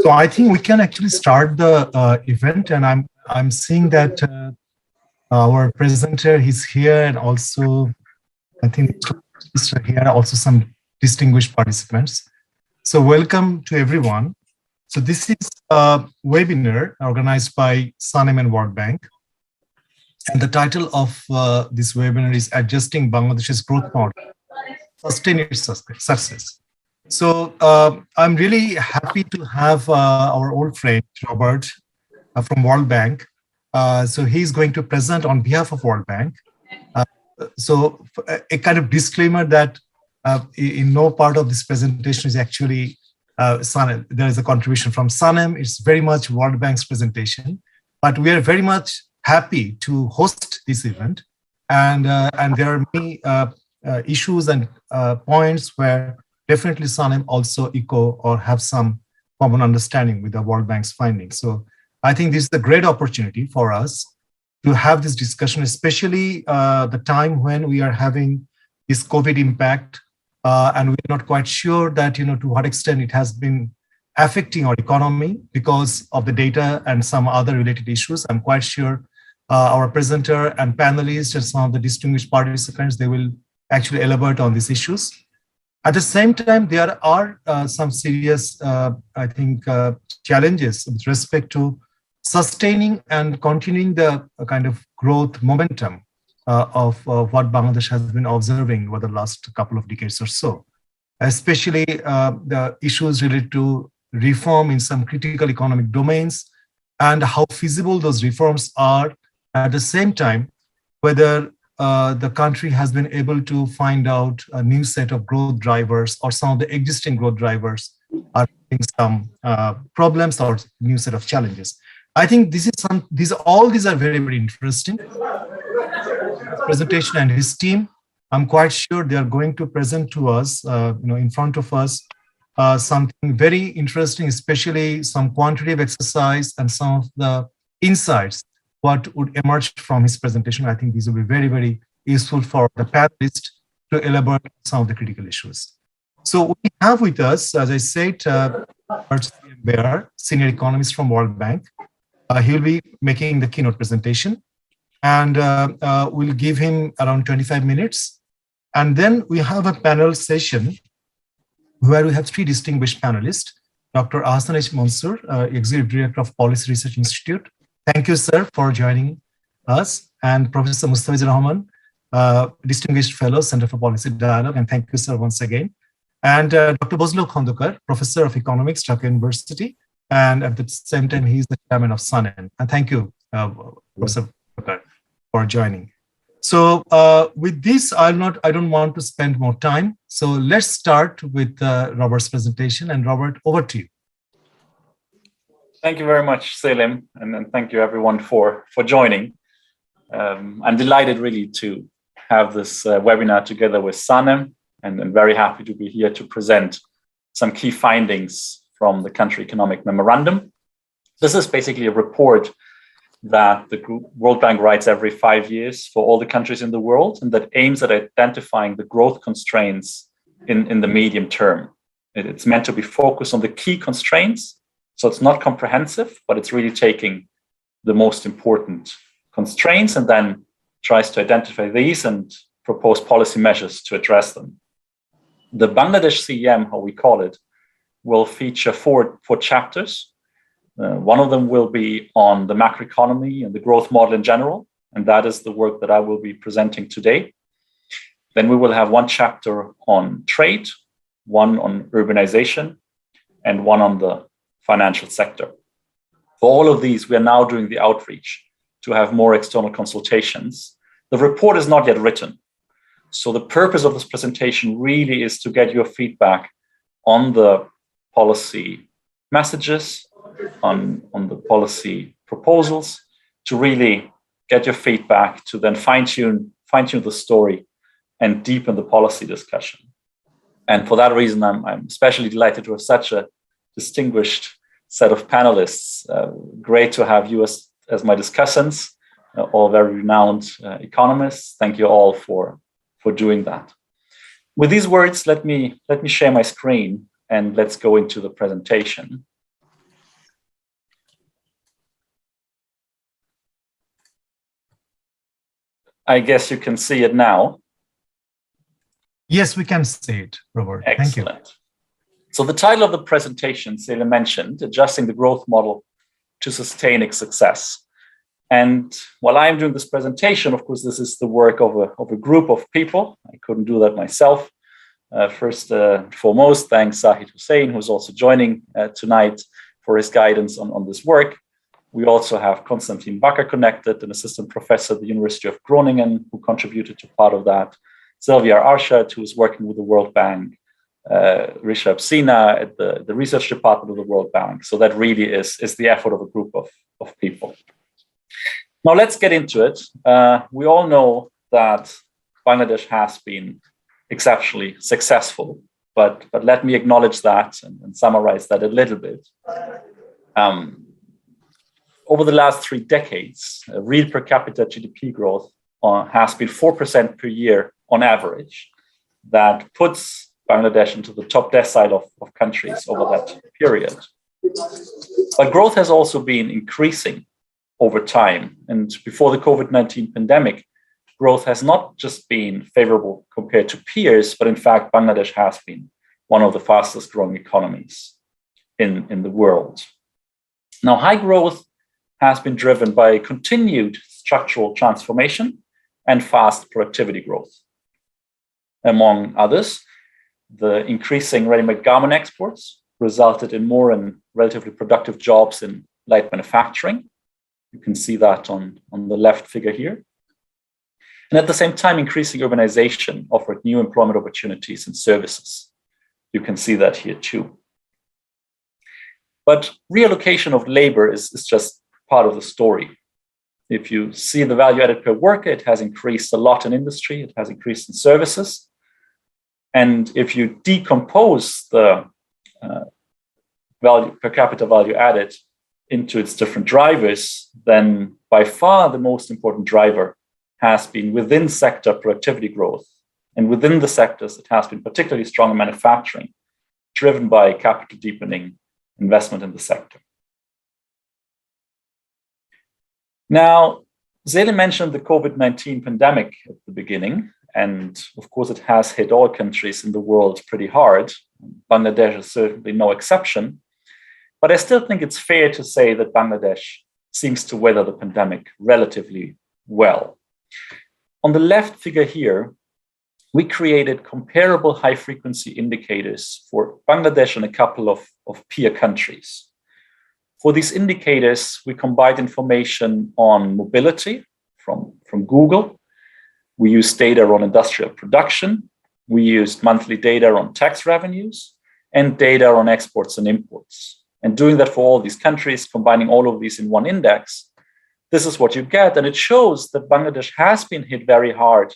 So I think we can actually start the event, and I'm seeing that our presenter is here, and also I think is here also some distinguished participants. So welcome to everyone. So this is a webinar organized by SANEM and World Bank, and the title of this webinar is "Adjusting Bangladesh's Growth Model, Sustain its Success." So I'm really happy to have our old friend Robert from World Bank. So he's going to present on behalf of World Bank. So a kind of disclaimer that in no part of this presentation is actually SANEM. There is a contribution from SANEM. It's very much World Bank's presentation, but we are very much happy to host this event. And there are many issues and points where definitely SANEM also echo or have some common understanding with the World Bank's findings. So I think this is a great opportunity for us to have this discussion, especially the time when we are having this COVID impact, and we're not quite sure that, to what extent it has been affecting our economy because of the data and some other related issues. I'm quite sure our presenter and panelists and some of the distinguished participants, they will actually elaborate on these issues. At the same time, there are some serious, I think, challenges with respect to sustaining and continuing the kind of growth momentum of what Bangladesh has been observing over the last couple of decades or so, especially the issues related to reform in some critical economic domains and how feasible those reforms are. At the same time, whether the country has been able to find out a new set of growth drivers, or some of the existing growth drivers are having some problems or new set of challenges. I think this is all these are very, very interesting. Presentation and his team, I'm quite sure they are going to present to us, in front of us, something very interesting, especially some quantitative exercise and some of the insights what would emerge from his presentation. I think these will be very, very useful for the panelists to elaborate some of the critical issues. So we have with us, as I said, Bear, senior economist from World Bank. He'll be making the keynote presentation, and we'll give him around 25 minutes. And then we have a panel session where we have three distinguished panelists: Dr. Ahsan H. Mansoor, Executive Director of Policy Research Institute. Thank you, sir, for joining us. And Professor Mustafizur Rahman, Distinguished Fellow, Center for Policy Dialogue. And thank you, sir, once again. And Dr. Bozlul Khondokar, Professor of Economics, Dhaka University. And at the same time, he's the chairman of SANEM. And thank you, Professor Khondokar, for joining. So with this, I don't want to spend more time. So let's start with Robert's presentation. And Robert, over to you. Thank you very much, Selim, and thank you everyone for joining. I'm delighted really to have this webinar together with SANEM, and very happy to be here to present some key findings from the Country Economic Memorandum. This is basically a report that the World Bank writes every 5 years for all the countries in the world, and that aims at identifying the growth constraints in the medium term. It's meant to be focused on the key constraints. So it's not comprehensive, but it's really taking the most important constraints and then tries to identify these and propose policy measures to address them. The Bangladesh CEM, how we call it, will feature four chapters. One of them will be on the macroeconomy and the growth model in general, and that is the work that I will be presenting today. Then we will have one chapter on trade, one on urbanization, and one on the financial sector. For all of these, we are now doing the outreach to have more external consultations. The report is not yet written. So the purpose of this presentation really is to get your feedback on the policy messages, on the policy proposals, to really get your feedback, to then fine-tune the story and deepen the policy discussion. And for that reason, I'm especially delighted to have such a distinguished set of panelists. Great to have you as my discussants, all very renowned economists. Thank you all for doing that. With these words, let me share my screen and let's go into the presentation. I guess you can see it now. Yes, we can see it, Robert. Excellent. Thank you. So the title of the presentation, Celia mentioned, Adjusting the Growth Model to Sustain its Success. And while I'm doing this presentation, of course, this is the work of a group of people. I couldn't do that myself. First and foremost, thanks Zahid Hussein, who's also joining tonight for his guidance on this work. We also have Konstantin Bakker connected, an assistant professor at the University of Groningen, who contributed to part of that. Sylvia Arshad, who is working with the World Bank. Rishabh Sina at the research department of the World Bank. So that really is the effort of a group of people. Now let's get into it. We all know that Bangladesh has been exceptionally successful, but let me acknowledge that and summarize that a little bit. Over the last 3 decades, real per capita GDP growth has been 4% per year on average. That puts Bangladesh into the top decile of countries over that period. But growth has also been increasing over time. And before the COVID-19 pandemic, growth has not just been favorable compared to peers, but in fact, Bangladesh has been one of the fastest growing economies in the world. Now, high growth has been driven by continued structural transformation and fast productivity growth. Among others, the increasing ready-made garment exports resulted in more and relatively productive jobs in light manufacturing. You can see that on the left figure here. And at the same time, increasing urbanization offered new employment opportunities and services. You can see that here too. But reallocation of labor is just part of the story. If you see the value added per worker, it has increased a lot in industry, it has increased in services. And if you decompose the value per capita value added into its different drivers, then by far the most important driver has been within sector productivity growth. And within the sectors, it has been particularly strong in manufacturing, driven by capital deepening investment in the sector. Now, Zeli mentioned the COVID-19 pandemic at the beginning. And of course, it has hit all countries in the world pretty hard. Bangladesh is certainly no exception. But I still think it's fair to say that Bangladesh seems to weather the pandemic relatively well. On the left figure here, we created comparable high-frequency indicators for Bangladesh and a couple of peer countries. For these indicators, we combined information on mobility from Google. We used data on industrial production. We used monthly data on tax revenues and data on exports and imports. And doing that for all these countries, combining all of these in one index, this is what you get. And it shows that Bangladesh has been hit very hard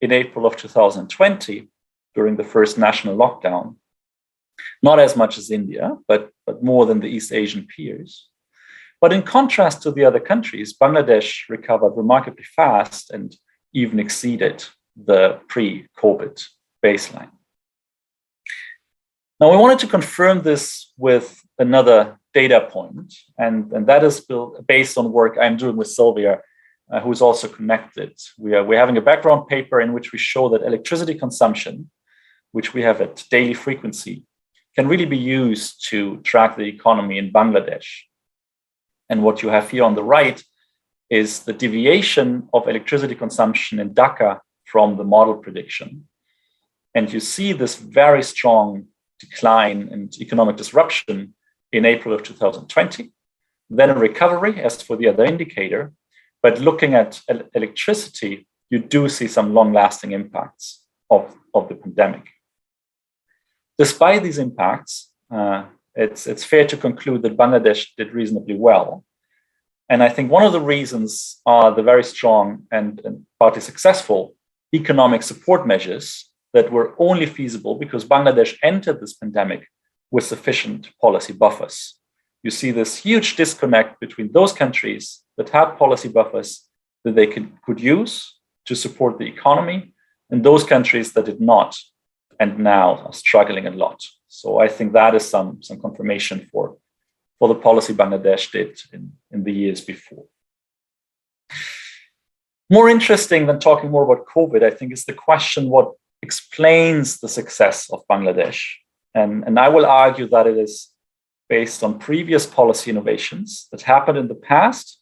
in April of 2020 during the first national lockdown. Not as much as India, but more than the East Asian peers. But in contrast to the other countries, Bangladesh recovered remarkably fast and even exceeded the pre-COVID baseline. Now, we wanted to confirm this with another data point, and that is based on work I'm doing with Sylvia, who is also connected. We're having a background paper in which we show that electricity consumption, which we have at daily frequency, can really be used to track the economy in Bangladesh. And what you have here on the right is the deviation of electricity consumption in Dhaka from the model prediction. And you see this very strong decline and economic disruption in April of 2020, then a recovery as for the other indicator. But looking at electricity, you do see some long-lasting impacts of the pandemic. Despite these impacts, it's fair to conclude that Bangladesh did reasonably well. And I think one of the reasons are the very strong and partly successful economic support measures that were only feasible because Bangladesh entered this pandemic with sufficient policy buffers. You see this huge disconnect between those countries that had policy buffers that they could use to support the economy and those countries that did not and now are struggling a lot. So I think that is some confirmation for the policy Bangladesh did in the years before. More interesting than talking more about COVID, I think, is the question what explains the success of Bangladesh. And I will argue that it is based on previous policy innovations that happened in the past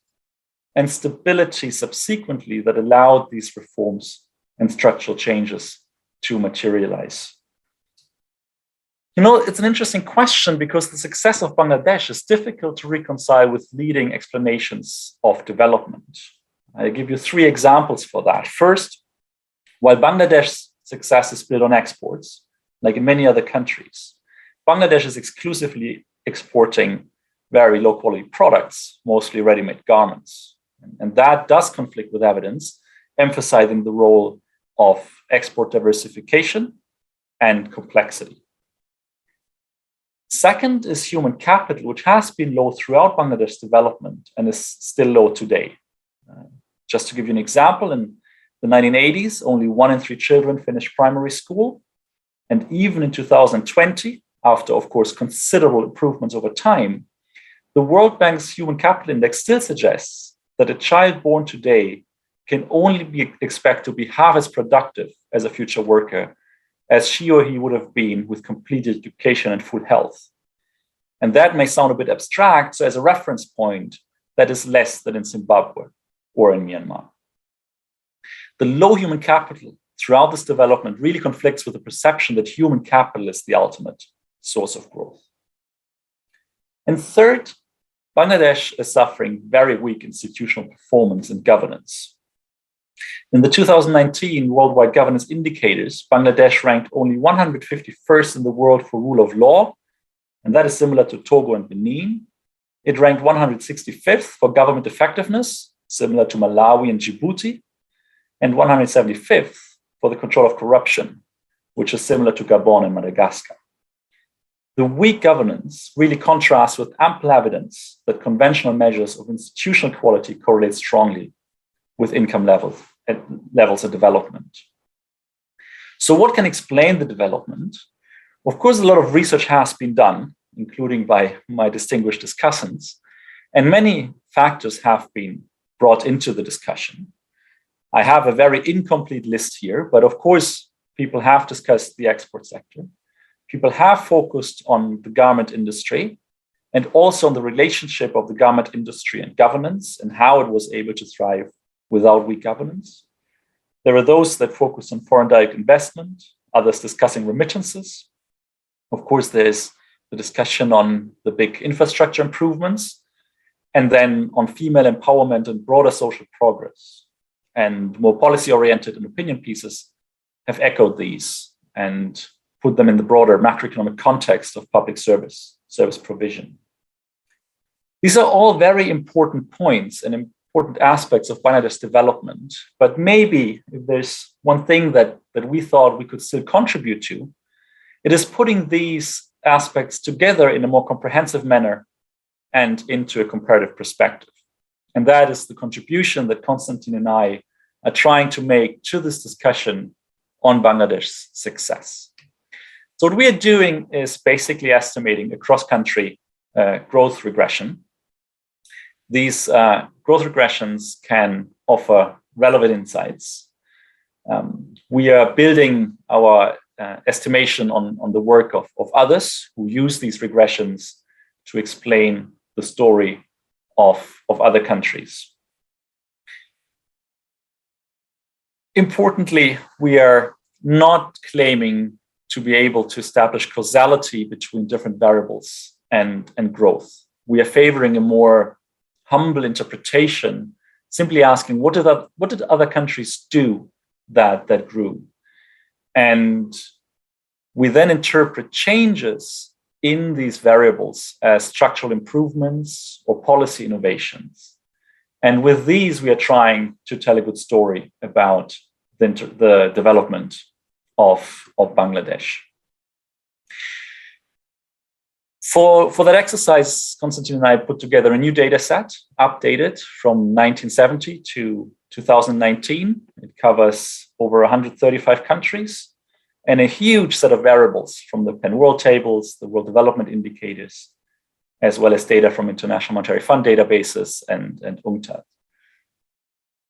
and stability subsequently that allowed these reforms and structural changes to materialize. You know, it's an interesting question because the success of Bangladesh is difficult to reconcile with leading explanations of development. I'll give you 3 examples for that. First, while Bangladesh's success is built on exports, like in many other countries, Bangladesh is exclusively exporting very low quality products, mostly ready-made garments. And that does conflict with evidence, emphasizing the role of export diversification and complexity. Second is human capital, which has been low throughout Bangladesh's development and is still low today. Just to give you an example, in the 1980s, only 1 in 3 children finished primary school. And even in 2020, after, of course, considerable improvements over time, the World Bank's Human Capital Index still suggests that a child born today can only be expected to be half as productive as a future worker as she or he would have been with completed education and full health. And that may sound a bit abstract, so as a reference point, that is less than in Zimbabwe or in Myanmar. The low human capital throughout this development really conflicts with the perception that human capital is the ultimate source of growth. And third, Bangladesh is suffering very weak institutional performance and governance. In the 2019 Worldwide Governance Indicators, Bangladesh ranked only 151st in the world for rule of law, and that is similar to Togo and Benin. It ranked 165th for government effectiveness, similar to Malawi and Djibouti, and 175th for the control of corruption, which is similar to Gabon and Madagascar. The weak governance really contrasts with ample evidence that conventional measures of institutional quality correlate strongly with income levels and development. So what can explain the development? Of course, a lot of research has been done, including by my distinguished discussants, and many factors have been brought into the discussion. I have a very incomplete list here, but of course, people have discussed the export sector. People have focused on the garment industry and also on the relationship of the garment industry and governance and how it was able to thrive without weak governance. There are those that focus on foreign direct investment, others discussing remittances. Of course, there's the discussion on the big infrastructure improvements, and then on female empowerment and broader social progress. And more policy-oriented and opinion pieces have echoed these and put them in the broader macroeconomic context of public service provision. These are all very important points and important aspects of Bangladesh development. But maybe if there's one thing that we thought we could still contribute to, it is putting these aspects together in a more comprehensive manner and into a comparative perspective. And that is the contribution that Konstantin and I are trying to make to this discussion on Bangladesh's success. So what we are doing is basically estimating a cross-country growth regression. These growth regressions can offer relevant insights. We are building our estimation on the work of others who use these regressions to explain the story of other countries. Importantly, we are not claiming to be able to establish causality between different variables and growth. We are favoring a more humble interpretation, simply asking what did other countries do that grew? And we then interpret changes in these variables as structural improvements or policy innovations. And with these, we are trying to tell a good story about the development of Bangladesh. For that exercise, Konstantin and I put together a new data set, updated from 1970 to 2019. It covers over 135 countries and a huge set of variables from the PEN World Tables, the World Development Indicators, as well as data from International Monetary Fund databases and UNCTAD.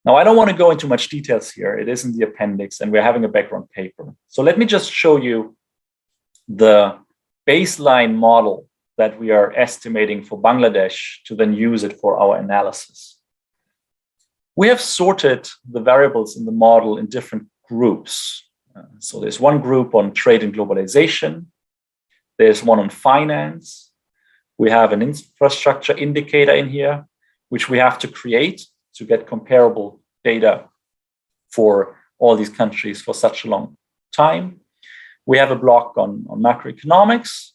Now, I don't want to go into much details here. It is in the appendix, and we're having a background paper. So let me just show you the baseline model that we are estimating for Bangladesh to then use it for our analysis. We have sorted the variables in the model in different groups. So there's one group on trade and globalization. There's one on finance. We have an infrastructure indicator in here, which we have to create to get comparable data for all these countries for such a long time. We have a block on macroeconomics.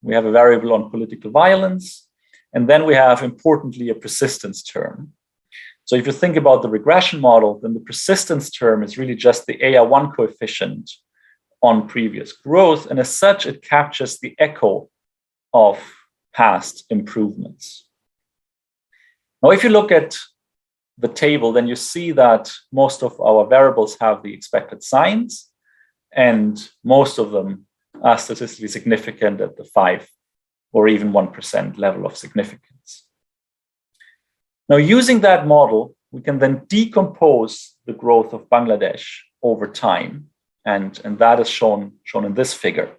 We have a variable on political violence. And then we have, importantly, a persistence term. So if you think about the regression model, then the persistence term is really just the AR1 coefficient on previous growth. And as such, it captures the echo of past improvements. Now, if you look at the table, then you see that most of our variables have the expected signs, and most of them are statistically significant at the 5 or even 1% level of significance. Now, using that model, we can then decompose the growth of Bangladesh over time, and that is shown in this figure.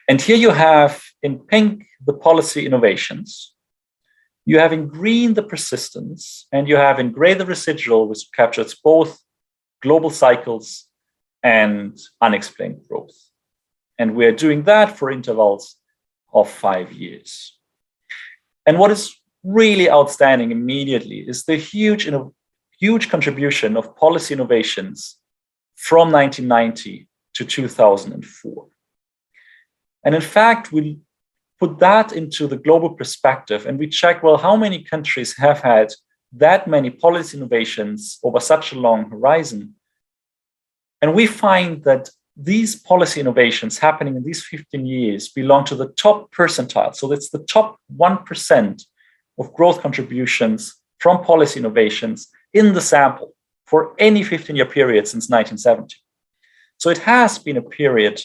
And here you have in pink the policy innovations. You have in green the persistence, and you have in gray the residual, which captures both global cycles and unexplained growth. And we're doing that for intervals of 5 years. And what is really outstanding immediately is the huge contribution of policy innovations from 1990 to 2004. And in fact, we put that into the global perspective and we check, well, how many countries have had that many policy innovations over such a long horizon? And we find that these policy innovations happening in these 15 years belong to the top percentile. So that's the top 1% of growth contributions from policy innovations in the sample for any 15-year period since 1970. So it has been a period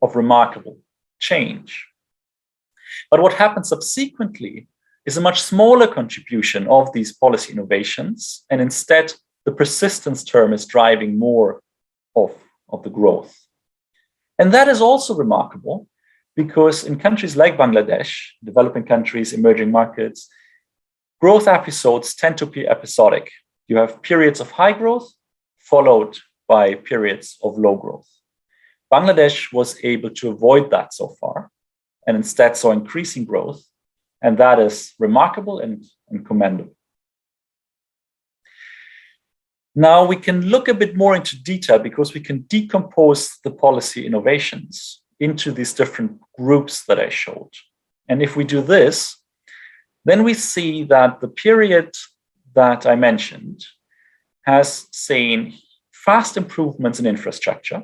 of remarkable change. But what happened subsequently is a much smaller contribution of these policy innovations, and instead the persistence term is driving more of the growth. And that is also remarkable because in countries like Bangladesh, developing countries, emerging markets, growth episodes tend to be episodic. You have periods of high growth followed by periods of low growth. Bangladesh was able to avoid that so far and instead saw increasing growth. And that is remarkable and commendable. Now we can look a bit more into detail because we can decompose the policy innovations into these different groups that I showed. And if we do this, then we see that the period that I mentioned has seen fast improvements in infrastructure.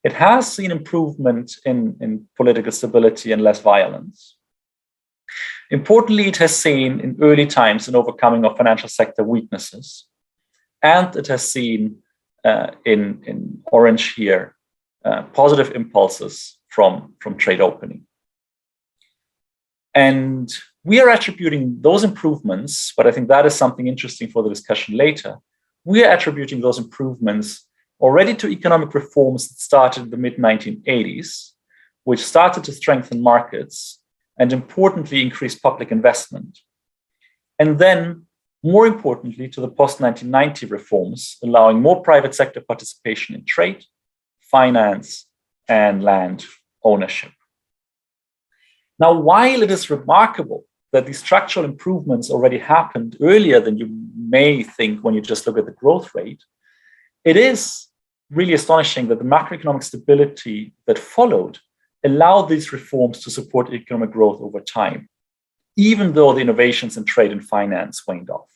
It has seen improvement in political stability and less violence. Importantly, it has seen in early times an overcoming of financial sector weaknesses. And it has seen in orange here positive impulses from trade opening. And we are attributing those improvements, but I think that is something interesting for the discussion later. We are attributing those improvements already to economic reforms that started in the mid-1980s, which started to strengthen markets and importantly increase public investment. And then more importantly, to the post-1990 reforms, allowing more private sector participation in trade, finance, and land ownership. Now, while it is remarkable that these structural improvements already happened earlier than you may think when you just look at the growth rate, it is really astonishing that the macroeconomic stability that followed allowed these reforms to support economic growth over time, even though the innovations in trade and finance waned off.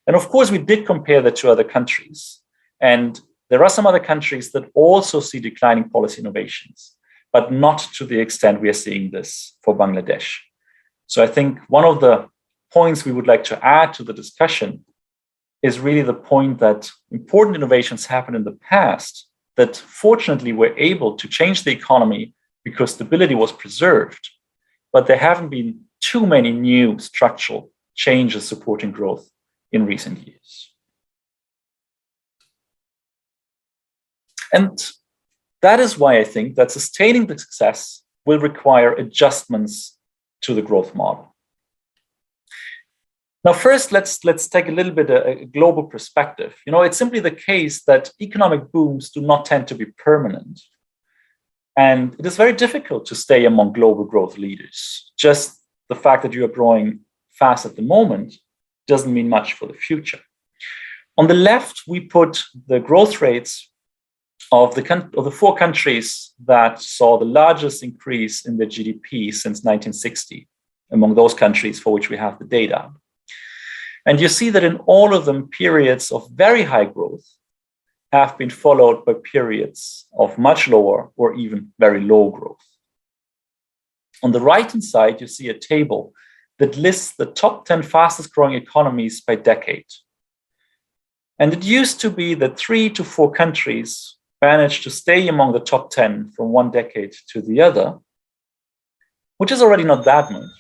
And of course, we did compare that to other countries. And there are some other countries that also see declining policy innovations, but not to the extent we are seeing this for Bangladesh. So I think one of the points we would like to add to the discussion is really the point that important innovations happened in the past that fortunately were able to change the economy because stability was preserved, but there haven't been too many new structural changes supporting growth in recent years. And that is why I think that sustaining the success will require adjustments to the growth model. Now, first, let's take a little bit a global perspective. It's simply the case that economic booms do not tend to be permanent. And it is very difficult to stay among global growth leaders. Just the fact that you are growing fast at the moment doesn't mean much for the future. On the left, we put the growth rates of the 4 countries that saw the largest increase in their GDP since 1960, among those countries for which we have the data. And you see that in all of them, periods of very high growth have been followed by periods of much lower or even very low growth. On the right-hand side, you see a table that lists the top 10 fastest growing economies by decade. And it used to be that 3 to 4 countries managed to stay among the top 10 from one decade to the other, which is already not that much.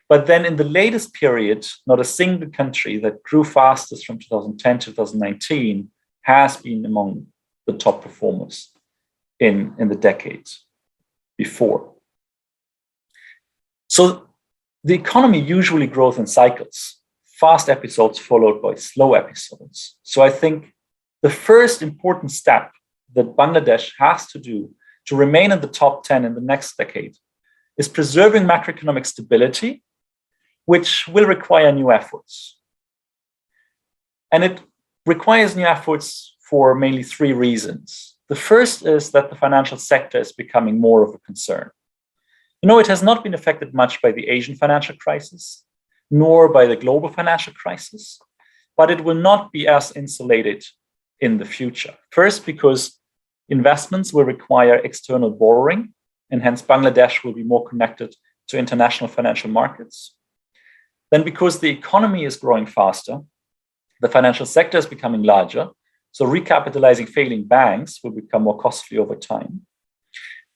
But then in the latest period, not a single country that grew fastest from 2010 to 2019 has been among the top performers in the decades before. So the economy usually grows in cycles, fast episodes followed by slow episodes. So I think the first important step that Bangladesh has to do to remain in the top 10 in the next decade is preserving macroeconomic stability, which will require new efforts. And it requires new efforts for mainly 3 reasons. The first is that the financial sector is becoming more of a concern. It has not been affected much by the Asian financial crisis, nor by the global financial crisis, but it will not be as insulated in the future. First, because investments will require external borrowing, and hence Bangladesh will be more connected to international financial markets. Then because the economy is growing faster, the financial sector is becoming larger, so recapitalizing failing banks will become more costly over time.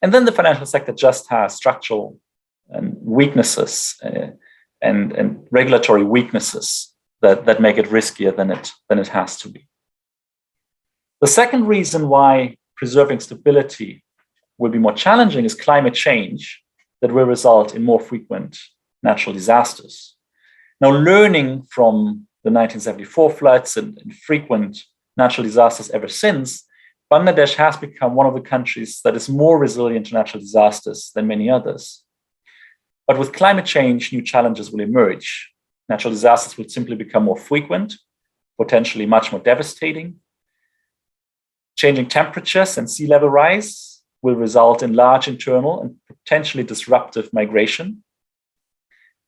And then the financial sector just has structural weaknesses and regulatory weaknesses that make it riskier than it has to be. The second reason why preserving stability will be more challenging is climate change that will result in more frequent natural disasters. Now, learning from the 1974 floods and frequent natural disasters ever since, Bangladesh has become one of the countries that is more resilient to natural disasters than many others. But with climate change, new challenges will emerge. Natural disasters will simply become more frequent, potentially much more devastating. Changing temperatures and sea level rise will result in large internal and potentially disruptive migration.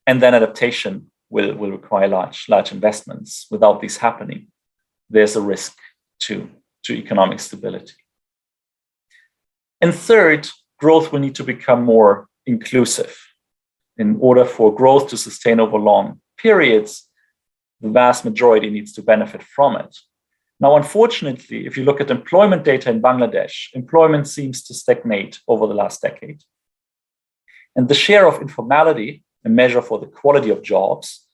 And then adaptation will require large investments. Without this happening, there's a risk to economic stability. And third, growth will need to become more inclusive. In order for growth to sustain over long periods, the vast majority needs to benefit from it. Now, unfortunately, if you look at employment data in Bangladesh, employment seems to stagnate over the last decade. And the share of informality, a measure for the quality of jobs,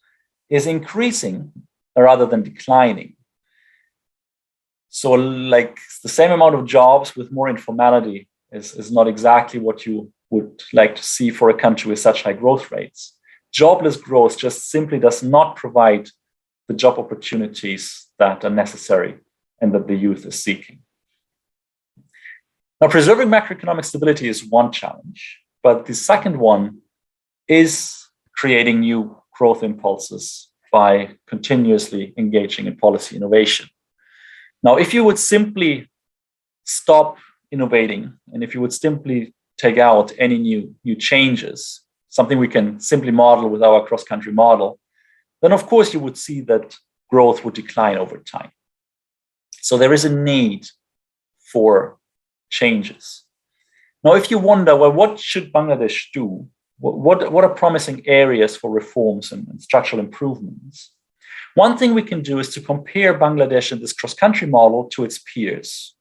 is increasing rather than declining. So like the same amount of jobs with more informality is not exactly what you would like to see for a country with such high growth rates. Jobless growth just simply does not provide the job opportunities that are necessary and that the youth is seeking. Now, preserving macroeconomic stability is one challenge, but the second one is creating new growth impulses by continuously engaging in policy innovation. Now, if you would simply stop innovating, and if you would simply take out any new changes, something we can simply model with our cross-country model, then of course you would see that growth would decline over time. So there is a need for changes. Now, if you wonder, well, what should Bangladesh do? What are promising areas for reforms and structural improvements? One thing we can do is to compare Bangladesh in this cross-country model to its peers.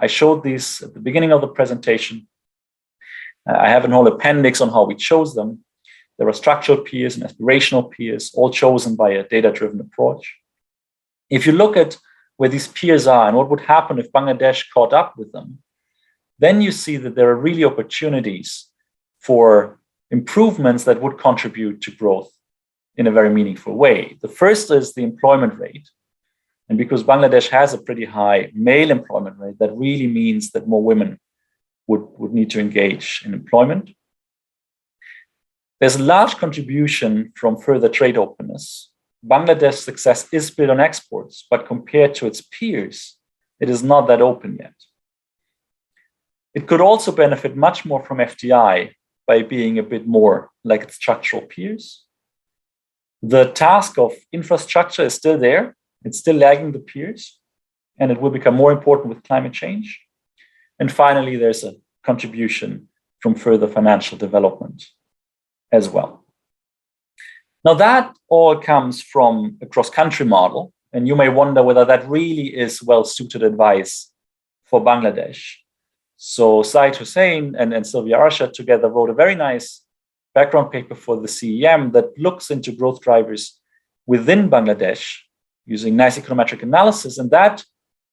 I showed these at the beginning of the presentation. I have an whole appendix on how we chose them. There are structural peers and aspirational peers, all chosen by a data-driven approach. If you look at where these peers are and what would happen if Bangladesh caught up with them, then you see that there are really opportunities for improvements that would contribute to growth in a very meaningful way. The first is the employment rate. And because Bangladesh has a pretty high male employment rate, that really means that more women would need to engage in employment. There's a large contribution from further trade openness. Bangladesh's success is built on exports, but compared to its peers, it is not that open yet. It could also benefit much more from FDI by being a bit more like its structural peers. The task of infrastructure is still there. It's still lagging the peers, and it will become more important with climate change. And finally, there's a contribution from further financial development as well. Now, that all comes from a cross-country model, and you may wonder whether that really is well-suited advice for Bangladesh. So Said Hussain and Sylvia Arshad together wrote a very nice background paper for the CEM that looks into growth drivers within Bangladesh using nice econometric analysis, and that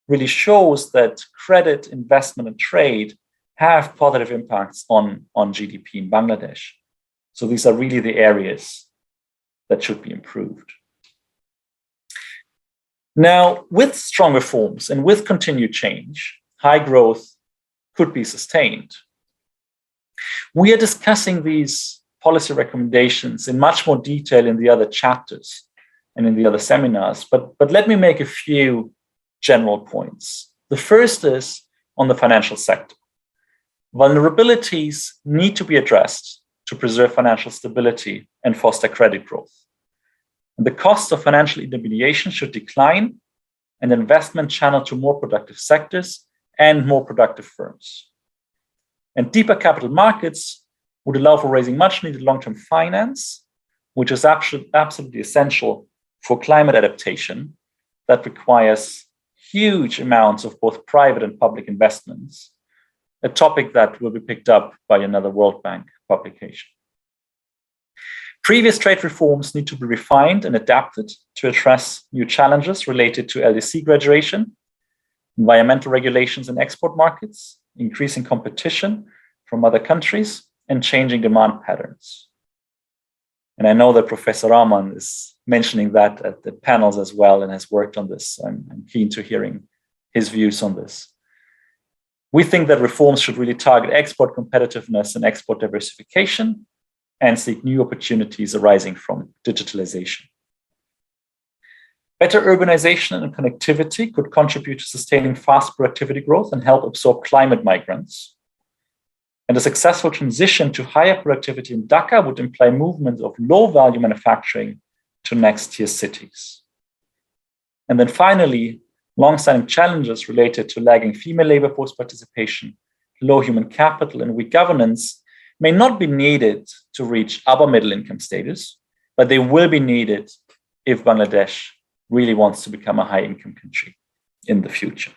really shows that credit, investment, and trade have positive impacts on GDP in Bangladesh. So these are really the areas that should be improved. Now, with strong reforms and with continued change, high growth could be sustained. We are discussing these policy recommendations in much more detail in the other chapters and in the other seminars, but let me make a few general points. The first is on the financial sector. Vulnerabilities need to be addressed to preserve financial stability and foster credit growth. And the cost of financial intermediation should decline and investment channel to more productive sectors and more productive firms. And deeper capital markets would allow for raising much needed long-term finance, which is absolutely essential for climate adaptation that requires huge amounts of both private and public investments, a topic that will be picked up by another World Bank publication. Previous trade reforms need to be refined and adapted to address new challenges related to LDC graduation, environmental regulations in export markets, increasing competition from other countries, and changing demand patterns. And I know that Professor Rahman is mentioning that at the panels as well and has worked on this. I'm keen to hearing his views on this. We think that reforms should really target export competitiveness and export diversification and seek new opportunities arising from digitalization. Better urbanization and connectivity could contribute to sustaining fast productivity growth and help absorb climate migrants. And a successful transition to higher productivity in Dhaka would imply movement of low-value manufacturing to next-tier cities. And then finally, long-standing challenges related to lagging female labor force participation, low human capital, and weak governance may not be needed to reach upper middle income status, but they will be needed if Bangladesh really wants to become a high-income country in the future.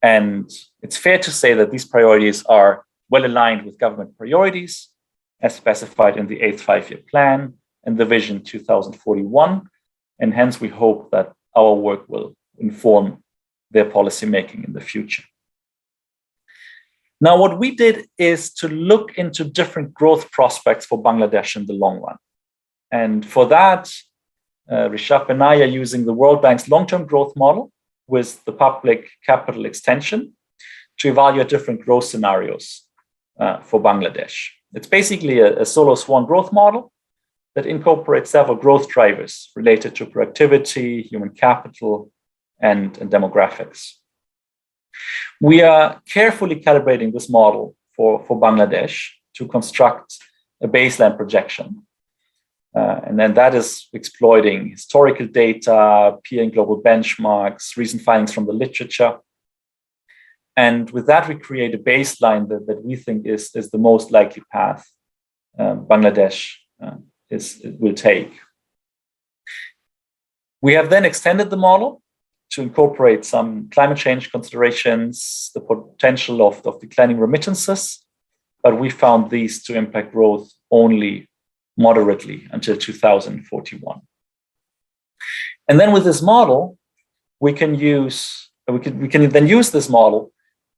And it's fair to say that these priorities are well aligned with government priorities as specified in the 8th Five-Year Plan and the Vision 2041. And hence we hope that our work will inform their policymaking in the future. Now, what we did is to look into different growth prospects for Bangladesh in the long run. And for that, Rishabh and I are using the World Bank's long-term growth model with the public capital extension to evaluate different growth scenarios for Bangladesh. It's basically a solo swan growth model that incorporates several growth drivers related to productivity, human capital, and demographics. We are carefully calibrating this model for Bangladesh to construct a baseline projection. And then that is exploiting historical data, peer and global benchmarks, recent findings from the literature. And with that, we create a baseline that we think is the most likely path Bangladesh will take. We have then extended the model to incorporate some climate change considerations, the potential of declining remittances, but we found these to impact growth only moderately until 2041. And then with this model, we can then use this model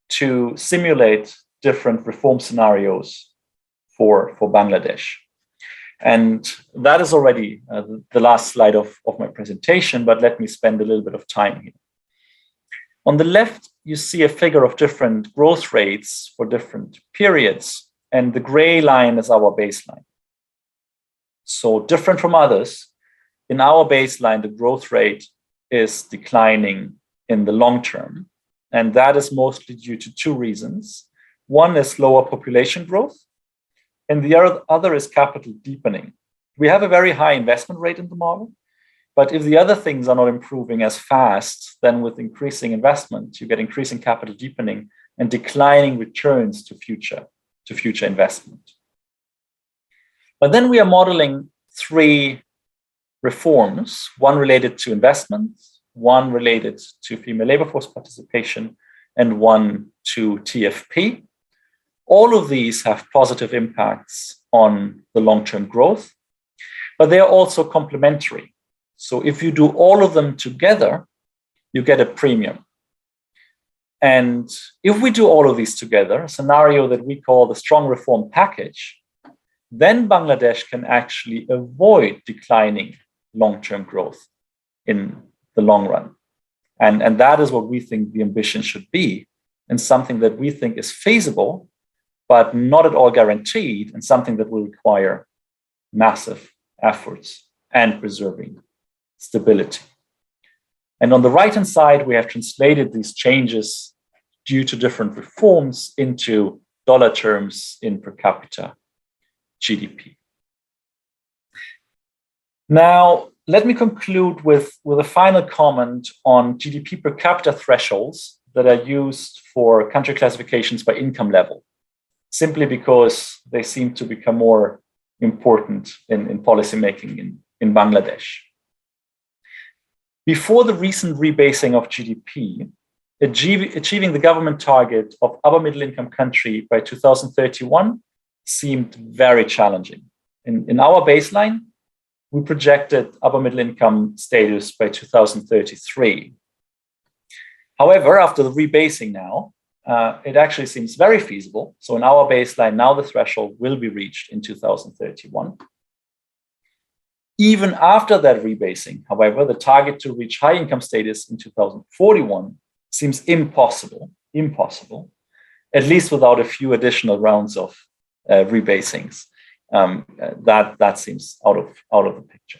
to simulate different reform scenarios for Bangladesh. And that is already the last slide of my presentation, but let me spend a little bit of time here. On the left, you see a figure of different growth rates for different periods, and the gray line is our baseline. So different from others, in our baseline, the growth rate is declining in the long term, and that is mostly due to two reasons. One is lower population growth, and the other is capital deepening. We have a very high investment rate in the model, but if the other things are not improving as fast, then with increasing investment, you get increasing capital deepening and declining returns to future investment. But then we are modeling three reforms, one related to investment, one related to female labor force participation, and one to TFP. All of these have positive impacts on the long-term growth, but they are also complementary. So if you do all of them together, you get a premium. And if we do all of these together, a scenario that we call the strong reform package, then Bangladesh can actually avoid declining long-term growth in the long run. And that is what we think the ambition should be, and something that we think is feasible, but not at all guaranteed, and something that will require massive efforts and preserving stability. And on the right-hand side, we have translated these changes due to different reforms into dollar terms in per capita GDP. Now, let me conclude with a final comment on GDP per capita thresholds that are used for country classifications by income level, simply because they seem to become more important in policymaking in Bangladesh. Before the recent rebasing of GDP, achieving the government target of upper middle income country by 2031 seemed very challenging. In our baseline, we projected upper middle income status by 2033. However, after the rebasing now, it actually seems very feasible. So in our baseline, now the threshold will be reached in 2031. Even after that rebasing, however, the target to reach high income status in 2041 seems impossible, at least without a few additional rounds of rebasings. That seems out of the picture.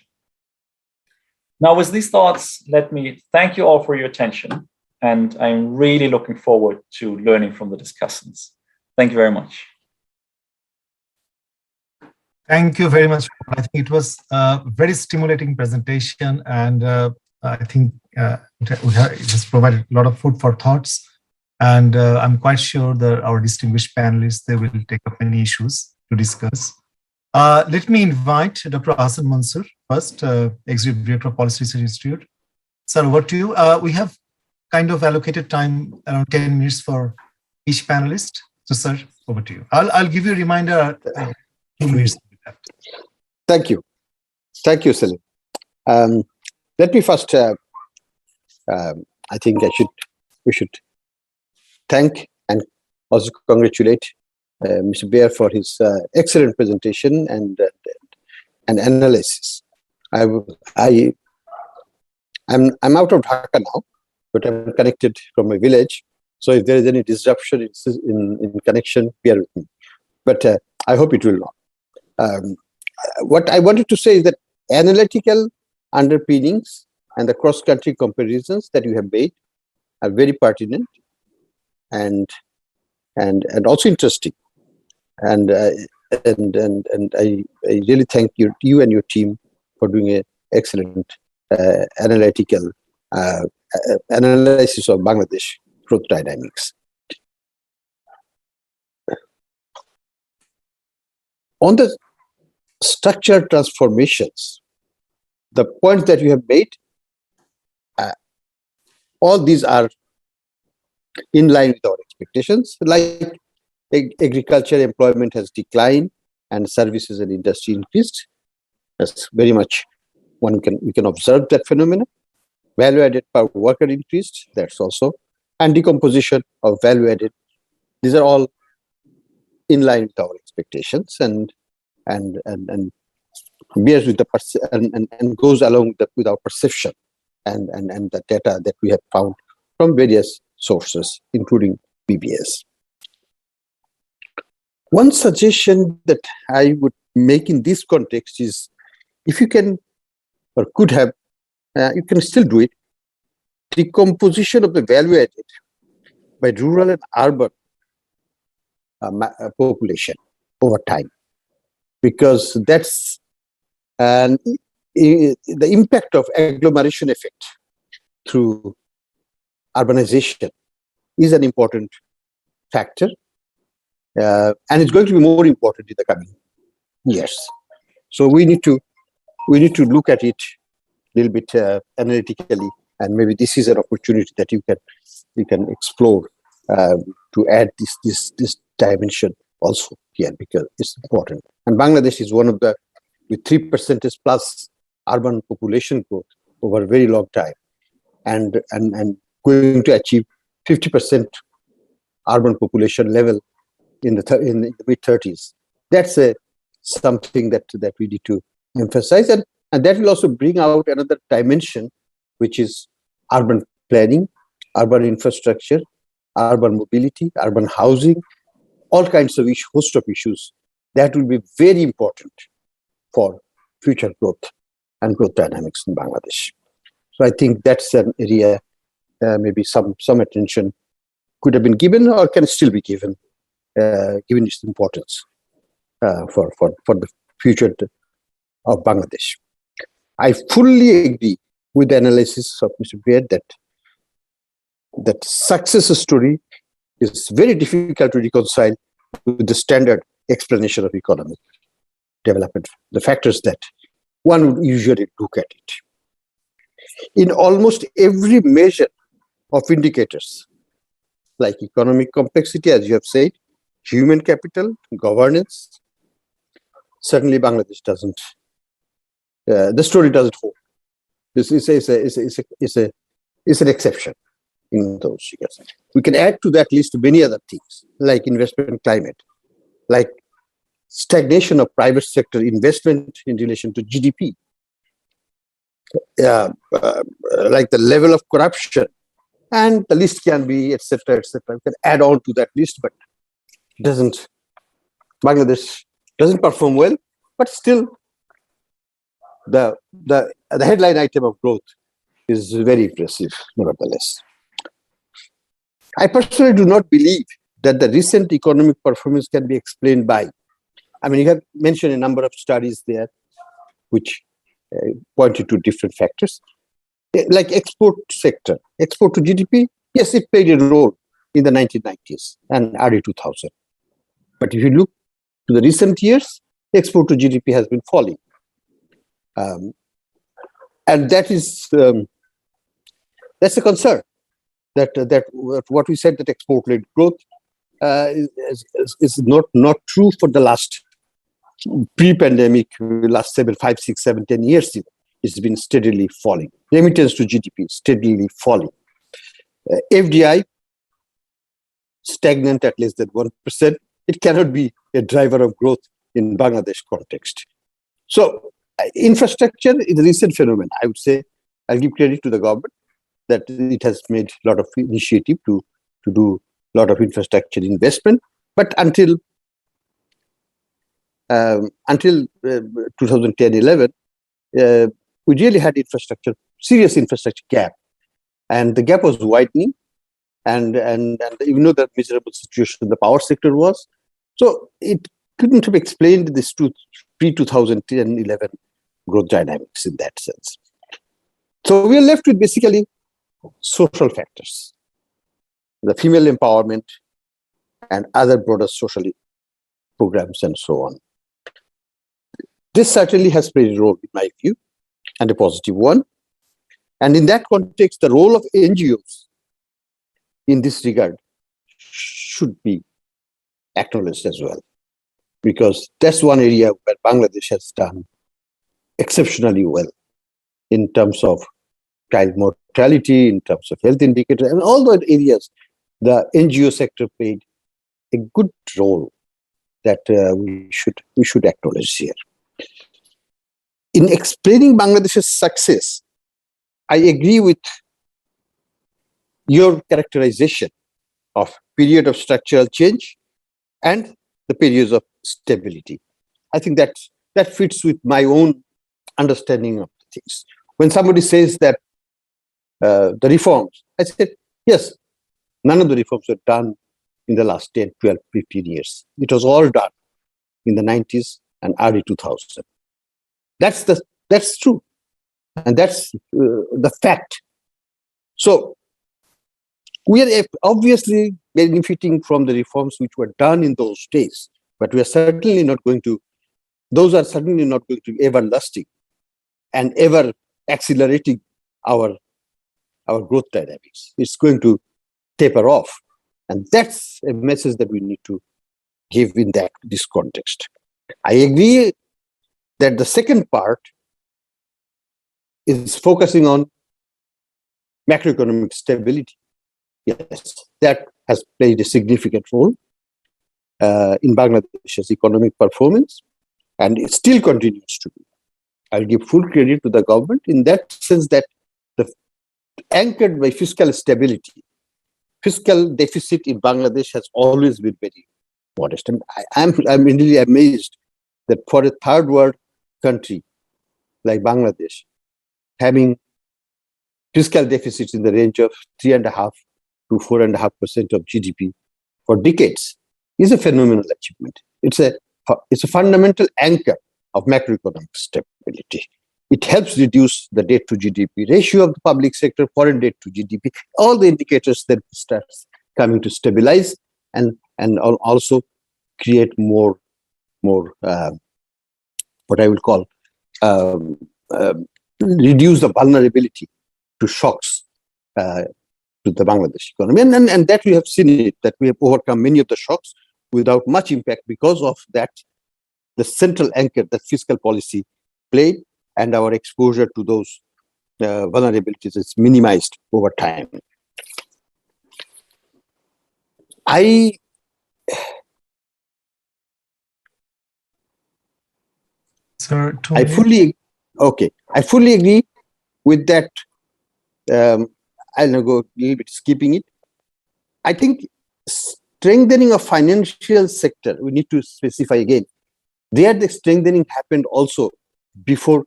Now, with these thoughts, let me thank you all for your attention, and I'm really looking forward to learning from the discussants. Thank you very much. Thank you very much. I think it was a very stimulating presentation, and I think it has provided a lot of food for thoughts. And I'm quite sure that our distinguished panelists, they will take up many issues to discuss. Let me invite Dr. Hassan Mansoor, first, Executive Director of Policy Research Institute. Sir, over to you. We have kind of allocated time around 10 minutes for each panelist. So, sir, over to you. I'll give you a reminder 2 minutes. Thank you. Thank you, Salim. Let me first, I think we should thank and also congratulate Mr. Baer for his excellent presentation and analysis. I'm out of Dhaka now, but I'm connected from my village. So if there is any disruption in connection, bear with me. But I hope it will not. What I wanted to say is that analytical underpinnings and the cross-country comparisons that you have made are very pertinent and also interesting. And I really thank you and your team for doing an excellent analytical analysis of Bangladesh growth dynamics. On the structural transformations, the points that you have made, all these are in line with our expectations. Like agriculture employment has declined and services and industry increased. That's very much we can observe that phenomenon. Value added per worker increased, that's also, and decomposition of value added. These are all in line with our expectations and bears with the and goes along with our perception and the data that we have found from various sources, including BBS. One suggestion that I would make in this context is, if you can or could have, you can still do it, decomposition of the value added by rural and urban population over time, because that's the impact of agglomeration effect through urbanization is an important factor, and it's going to be more important in the coming years. So we need to look at it a little bit analytically, and maybe this is an opportunity that you can explore to add this dimension also here, because it's important. And Bangladesh is one of the, with 3% plus urban population growth over a very long time, and going to achieve 50% urban population level in the mid-30s. That's something that we need to emphasize, and that will also bring out another dimension, which is urban planning, urban infrastructure, urban mobility, urban housing, all kinds of host of issues that will be very important for future growth and growth dynamics in Bangladesh. So I think that's an area maybe some attention could have been given or can still be given, given its importance for the future of Bangladesh. I fully agree with the analysis of Mr. Beard that success story is very difficult to reconcile with the standard explanation of economic development, the factors that one would usually look at it. In almost every measure of indicators, like economic complexity, as you have said, human capital, governance, certainly Bangladesh doesn't, the story doesn't hold. This is an exception in those figures. We can add to that list many other things, like investment climate, like stagnation of private sector investment in relation to GDP, like the level of corruption, and the list can be, etc., etc. We can add on to that list, but Bangladesh doesn't perform well, but still the headline item of growth is very impressive, nevertheless. I personally do not believe that the recent economic performance can be explained by, I mean, you have mentioned a number of studies there which pointed to different factors, like export sector, export to GDP. Yes, it played a role in the 1990s and early 2000. But if you look to the recent years, export to GDP has been falling. And that is, that's a concern, that what we said, that export-led growth is not true for the last pre-pandemic, last 5, 6, 7, 10 years. It's been steadily falling. Remittance to GDP steadily falling. FDI stagnant at less than 1%. It cannot be a driver of growth in Bangladesh context. So infrastructure is a recent phenomenon. I would say I'll give credit to the government that it has made a lot of initiative to do a lot of infrastructure investment. But until 2010-11, we really had serious infrastructure gap, and the gap was widening, and you know that miserable situation the power sector was. So it couldn't have explained this to pre-2010-11 growth dynamics in that sense. So we are left with basically social factors, the female empowerment and other broader social programs and so on. This certainly has played a role in my view, and a positive one. And in that context, the role of NGOs in this regard should be acknowledged as well, because that's one area where Bangladesh has done exceptionally well in terms of child mortality, in terms of health indicators, and all those areas, the NGO sector played a good role that we should acknowledge here. In explaining Bangladesh's success, I agree with your characterization of period of structural change and the periods of stability. I think that fits with my own understanding of things. When somebody says that the reforms, I said, yes, none of the reforms were done in the last 10, 12, 15 years. It was all done in the 90s and early 2000s. That's true. And that's the fact. So we are obviously benefiting from the reforms which were done in those days, but we are certainly not going to, those are certainly not going to be everlasting and ever accelerating our growth dynamics. It's going to taper off. And that's a message that we need to give in this context. I agree that the second part is focusing on macroeconomic stability. Yes, that has played a significant role in Bangladesh's economic performance, and it still continues to be. I'll give full credit to the government in that sense that anchored by fiscal stability, fiscal deficit in Bangladesh has always been very modest. And I'm really amazed that for a third world country like Bangladesh, having fiscal deficits in the range of 3.5% to 4.5% of GDP for decades is a phenomenal achievement. It's a fundamental anchor of macroeconomic stability. It helps reduce the debt to GDP ratio of the public sector, foreign debt to GDP, all the indicators that starts coming to stabilize and also create more what I would call reduce the vulnerability to shocks to the Bangladesh economy. And that we have seen it, that we have overcome many of the shocks without much impact because of that, the central anchor that fiscal policy played, and our exposure to those vulnerabilities is minimized over time. I fully agree with that. I'll now go a little bit skipping it. I think strengthening of financial sector, we need to specify again. There, the strengthening happened also before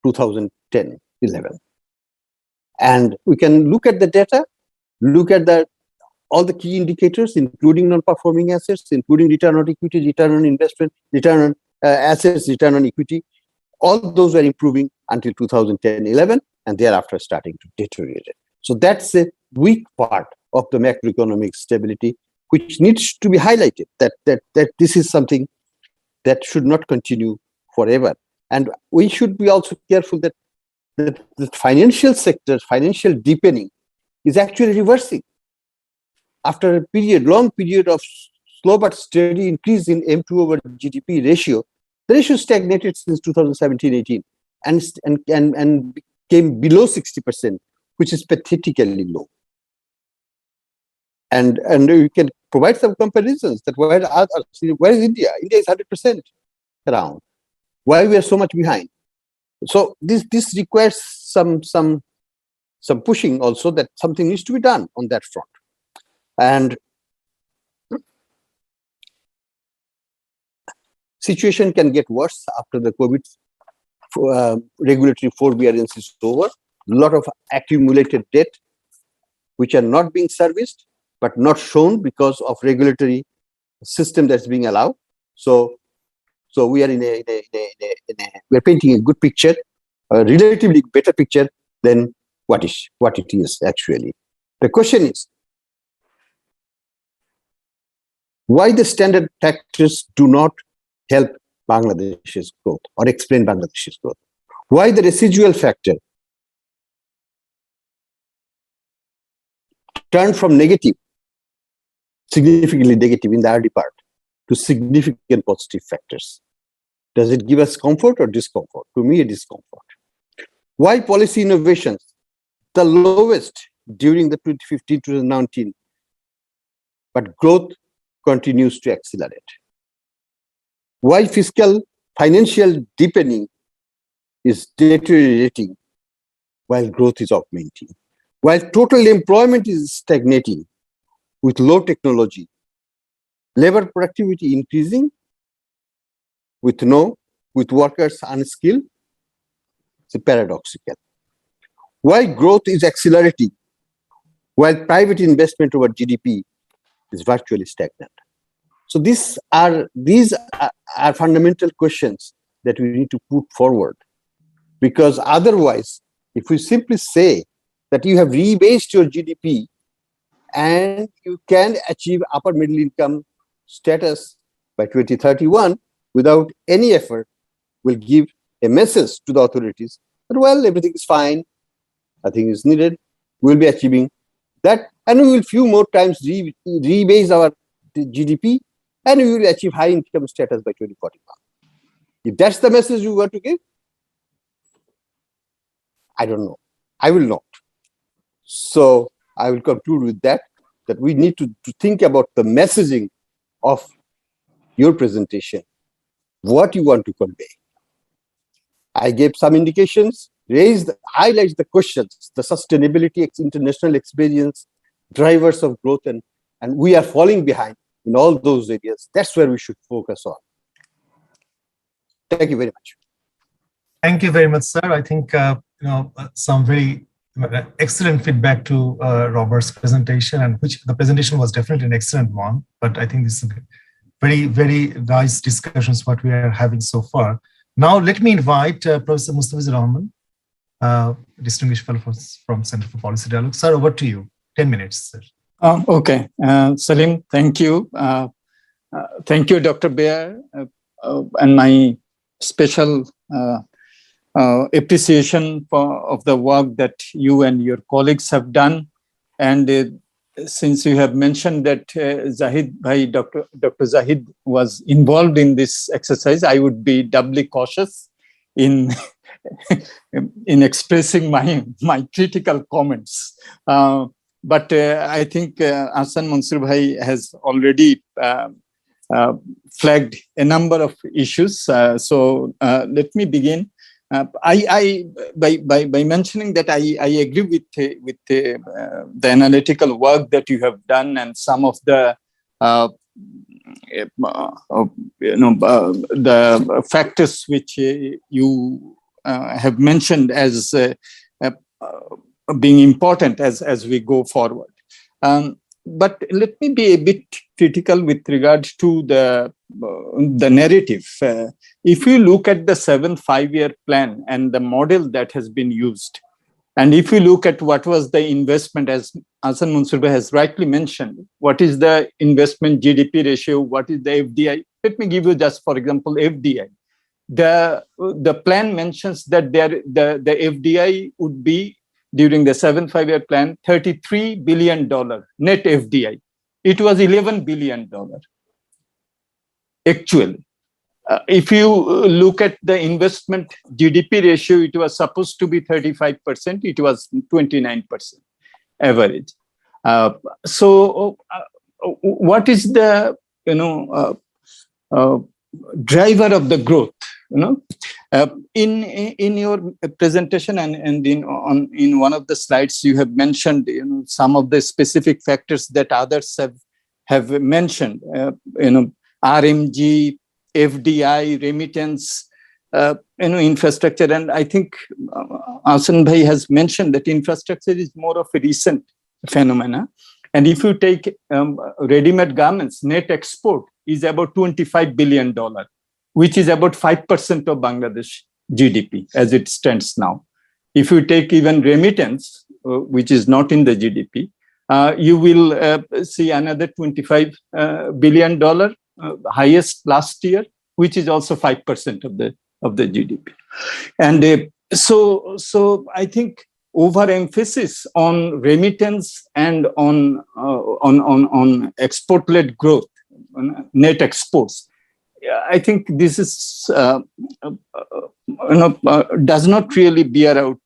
2010-11. And we can look at the data, look at all the key indicators, including non-performing assets, including return on equity, return on investment, return on assets, return on equity. All those were improving until 2010-11, and thereafter starting to deteriorate. So that's a weak part of the macroeconomic stability, which needs to be highlighted, that this is something that should not continue forever. And we should be also careful that the financial sector, financial deepening is actually reversing. After a long period of slow but steady increase in M2 over GDP ratio, the ratio stagnated since 2017-18 and came below 60%, which is pathetically low. And we can provide some comparisons that where is India? India is 100% around. Why we are so much behind? So this requires some pushing also, that something needs to be done on that front. And situation can get worse after the COVID regulatory forbearance is over. A lot of accumulated debt which are not being serviced but not shown because of regulatory system that's being allowed. So we are we're painting a good picture, a relatively better picture than what it is actually. The question is, why the standard factors do not help Bangladesh's growth or explain Bangladesh's growth? Why the residual factor turned from negative, significantly negative in the early part, to significant positive factors? Does it give us comfort or discomfort? To me, a discomfort. Why policy innovations the lowest during the 2015-2019, but growth continues to accelerate. While financial deepening is deteriorating, while growth is augmenting. While total employment is stagnating with low technology, labor productivity increasing with workers unskilled, it's paradoxical. While growth is accelerating, while private investment over GDP is virtually stagnant. So these are fundamental questions that we need to put forward, because otherwise, if we simply say that you have rebased your GDP and you can achieve upper middle income status by 2031 without any effort, will give a message to the authorities that, well, everything is fine, nothing is needed, we'll be achieving that, and we will few more times rebase our GDP, and we will achieve high income status by 2041. If that's the message you want to give, I don't know. I will not. So I will conclude with that we need to think about the messaging of your presentation, what you want to convey. I gave some indications, highlights the questions, the sustainability, international experience, drivers of growth, and we are falling behind in all those areas. That's where we should focus on. Thank you very much. Thank you very much, sir. I think some very excellent feedback to Robert's presentation, and which the presentation was definitely an excellent one. But I think this is very, very nice discussions what we are having so far. Now let me invite Professor Mustafizur Rahman, distinguished fellow from Center for Policy Dialogue. Sir, over to you. 10 minutes, sir. Okay, Salim, thank you. Thank you, Dr. Baer, and my special appreciation of the work that you and your colleagues have done. And since you have mentioned that Dr. Zahid was involved in this exercise, I would be doubly cautious in expressing my critical comments. But I think Ahsan Mansoor Bhai has already flagged a number of issues. So let me begin. By mentioning that I agree with the analytical work that you have done, and some of the the factors which you have mentioned as being important as we go forward. But let me be a bit critical with regard to the narrative. If you look at the 7th 5-year plan and the model that has been used, and if you look at what was the investment, as Ahsan Mansoor Bhai has rightly mentioned, what is the investment GDP ratio, what is the FDI? Let me give you just, for example, FDI. The plan mentions that the FDI would be, during the 7th 5-year plan, $33 billion net FDI. It was $11 billion. Actually, if you look at the investment GDP ratio, it was supposed to be 35%. It was 29% average. So, what is the driver of the growth? In your presentation and in one of the slides, you have mentioned some of the specific factors that others have mentioned. RMG, FDI, remittance, infrastructure, and I think Ahsan Bhai has mentioned that infrastructure is more of a recent phenomena. And if you take ready-made garments, net export is about $25 billion. Which is about 5% of Bangladesh GDP as it stands now. If you take even remittance, which is not in the GDP, you will see another $25 billion, highest last year, which is also 5% of the GDP. And so I think overemphasis on remittance and on export-led growth, net exports, I think this is does not really bear out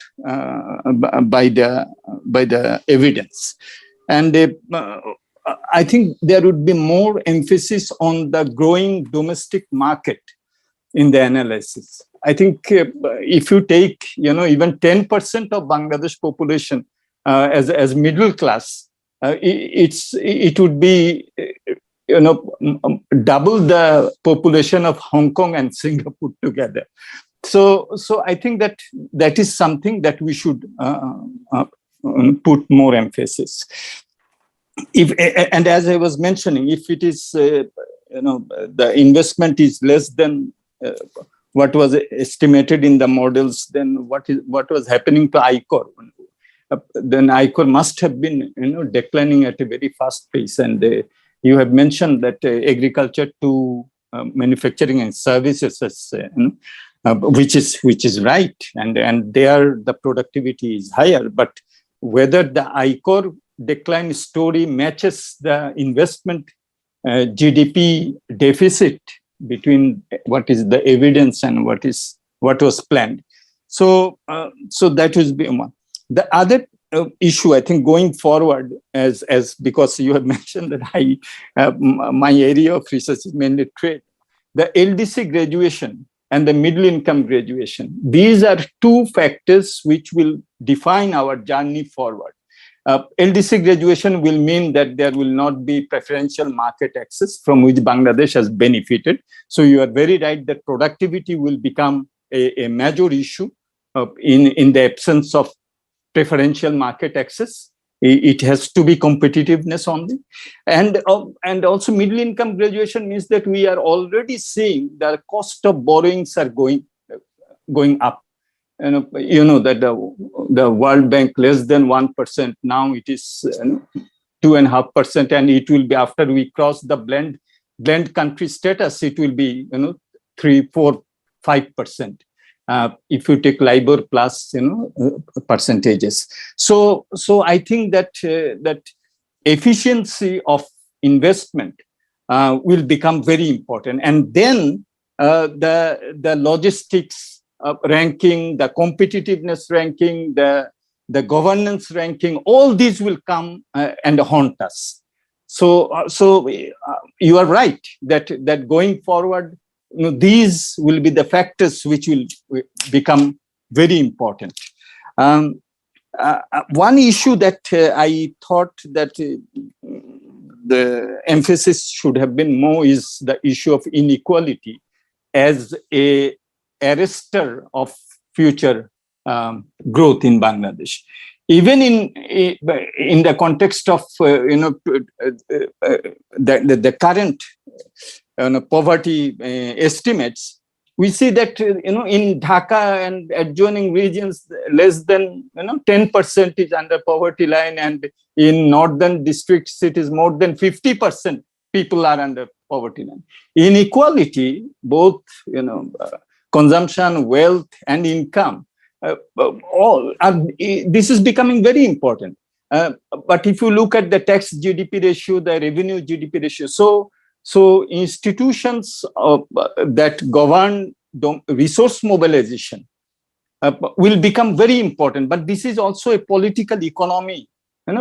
by the evidence, and I think there would be more emphasis on the growing domestic market in the analysis. I think if you take even 10% of Bangladesh population as middle class, it would be double the population of Hong Kong and Singapore together. So I think that is something that we should put more emphasis. And as I was mentioning, if it is the investment is less than what was estimated in the models, then what was happening to ICOR? Then ICOR must have been declining at a very fast pace. And you have mentioned that agriculture to manufacturing and services, which is right, and there the productivity is higher. But whether the ICOR decline story matches the investment GDP deficit between what is the evidence and what was planned. So that was one. The other issue, I think, going forward, as because you have mentioned that my area of research is mainly trade, the LDC graduation and the middle income graduation. These are two factors which will define our journey forward. LDC graduation will mean that there will not be preferential market access from which Bangladesh has benefited. So you are very right that productivity will become a major issue in the absence of preferential market access. It has to be competitiveness only. And also middle income graduation means that we are already seeing the cost of borrowings are going up. That the World Bank less than 1%. Now it is 2.5%, and it will be after we cross the blend country status. It will be 3, 4, 5%. If you take LIBOR plus percentages. So I think that efficiency of investment will become very important, and then the logistics ranking, the competitiveness ranking, the governance ranking, all these will come and haunt us. So you are right that going forward, these will be the factors which will become very important. One issue that I thought that the emphasis should have been more is the issue of inequality as a arrestor of future growth in Bangladesh. Even in the context of the current poverty estimates, we see that in Dhaka and adjoining regions, less than 10% is under poverty line, and in northern districts it is more than 50% people are under poverty line. Inequality, both consumption, wealth, and income, this is becoming very important. But if you look at the tax GDP ratio, the revenue GDP ratio, so institutions that govern resource mobilization will become very important. But this is also a political economy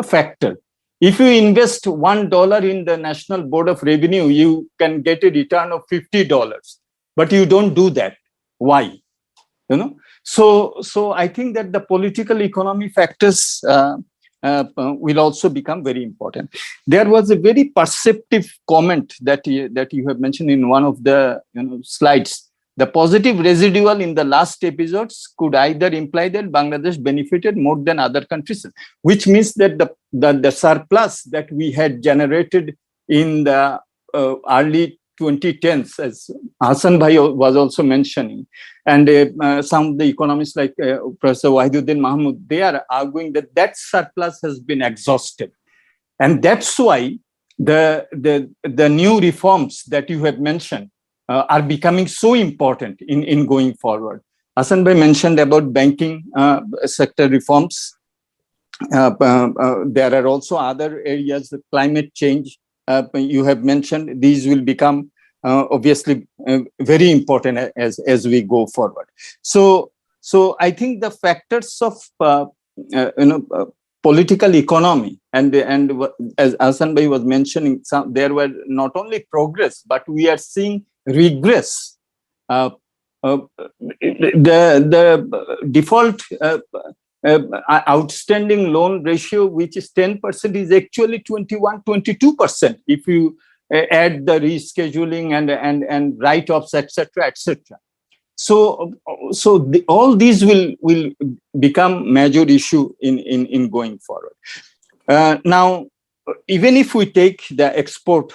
factor. If you invest $1 in the National Board of Revenue, you can get a return of $50. But you don't do that. Why? So I think that the political economy factors will also become very important. There was a very perceptive comment that you have mentioned in one of the slides. The positive residual in the last episodes could either imply that Bangladesh benefited more than other countries, which means that the surplus that we had generated in the early 2010s, as Hassan Bhai was also mentioning, and some of the economists like Professor Wahiduddin Mahmood, they are arguing that surplus has been exhausted. And that's why the new reforms that you have mentioned are becoming so important in going forward. Hassan Bhai mentioned about banking sector reforms. There are also other areas, the climate change you have mentioned. These will become obviously very important as we go forward. So I think the factors of political economy and as Hasan Bhai was mentioning, there were not only progress, but we are seeing regress. The default outstanding loan ratio, which is 10%, is actually 21-22% if you add the rescheduling and write-offs, etc., etc. So all these will become major issue in going forward. Now, even if we take the export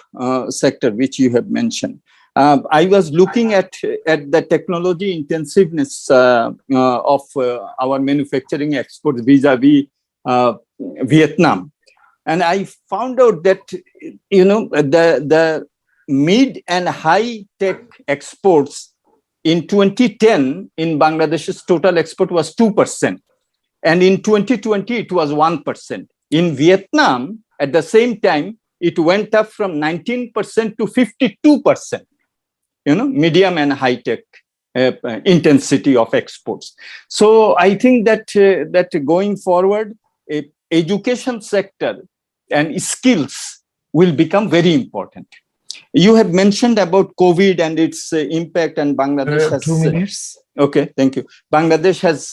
sector, which you have mentioned, I was looking at the technology intensiveness of our manufacturing exports vis-a-vis Vietnam, and I found out that the mid and high tech exports in 2010 in Bangladesh's total export was 2%, and in 2020 it was 1%. In Vietnam, at the same time, it went up from 19% to 52%. Medium and high tech intensity of exports. So I think that going forward, education sector and skills will become very important. You have mentioned about COVID and its impact, and Bangladesh has 2 minutes. Okay, thank you. Bangladesh has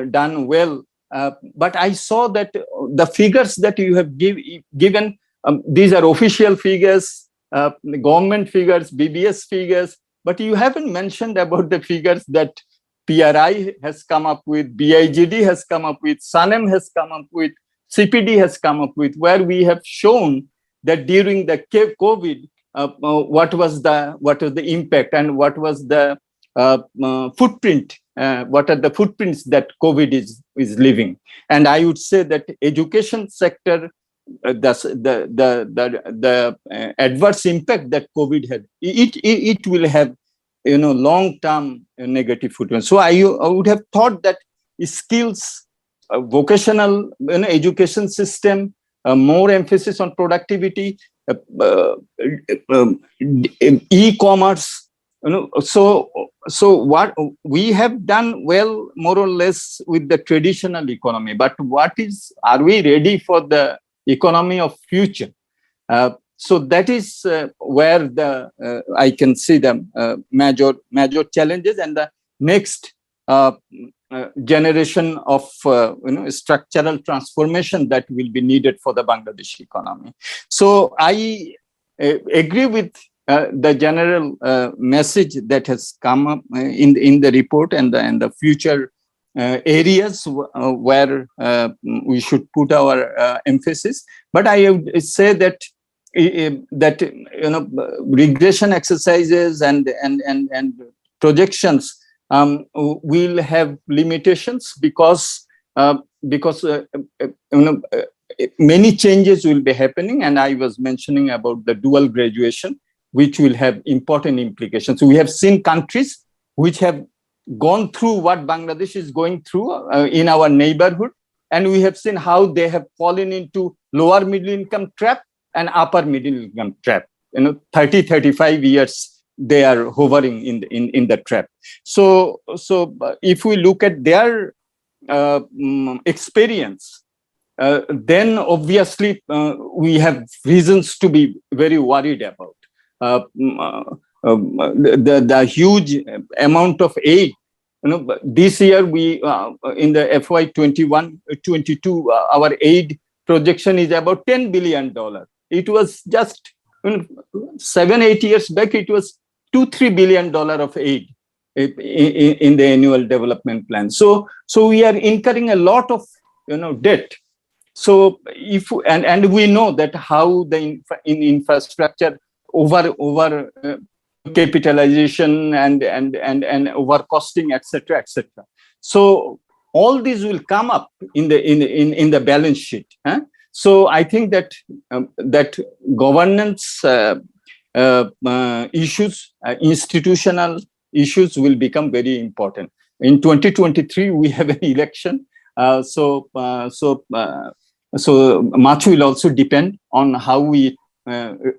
done well, but I saw that the figures that you have given, these are official figures, government figures, BBS figures, but you haven't mentioned about the figures that PRI has come up with, BIGD has come up with, SANEM has come up with, CPD has come up with, where we have shown that during the COVID, what was the impact and what was the footprint, what are the footprints that COVID is leaving. And I would say that education sector, the adverse impact that COVID had, it will have long-term negative footprint. So I would have thought that skills, vocational education system, more emphasis on productivity, e-commerce. So what we have done well, more or less, with the traditional economy. But are we ready for the economy of future? So that is where I can see the major challenges, and the next generation of structural transformation that will be needed for the Bangladeshi economy. So I agree with the general message that has come up in the report and the future areas where we should put our emphasis. But I would say that regression exercises and projections will have limitations because many changes will be happening, and I was mentioning about the dual graduation, which will have important implications. So we have seen countries which have gone through what Bangladesh is going through in our neighborhood, and we have seen how they have fallen into lower middle income trap and upper middle income trap. 30-35 years they are hovering in the trap. So if we look at their experience, then obviously we have reasons to be very worried about the huge amount of aid. This year we in the FY 21-22 our aid projection is about $10 billion. It was just 7-8 years back, it was $2-3 billion of aid in the annual development plan. So we are incurring a lot of debt. So and we know that how the infrastructure over capitalization and over costing, etc. So all these will come up in the balance sheet. So I think that that governance issues, institutional issues will become very important. In 2023, we have an election. So much will also depend on how we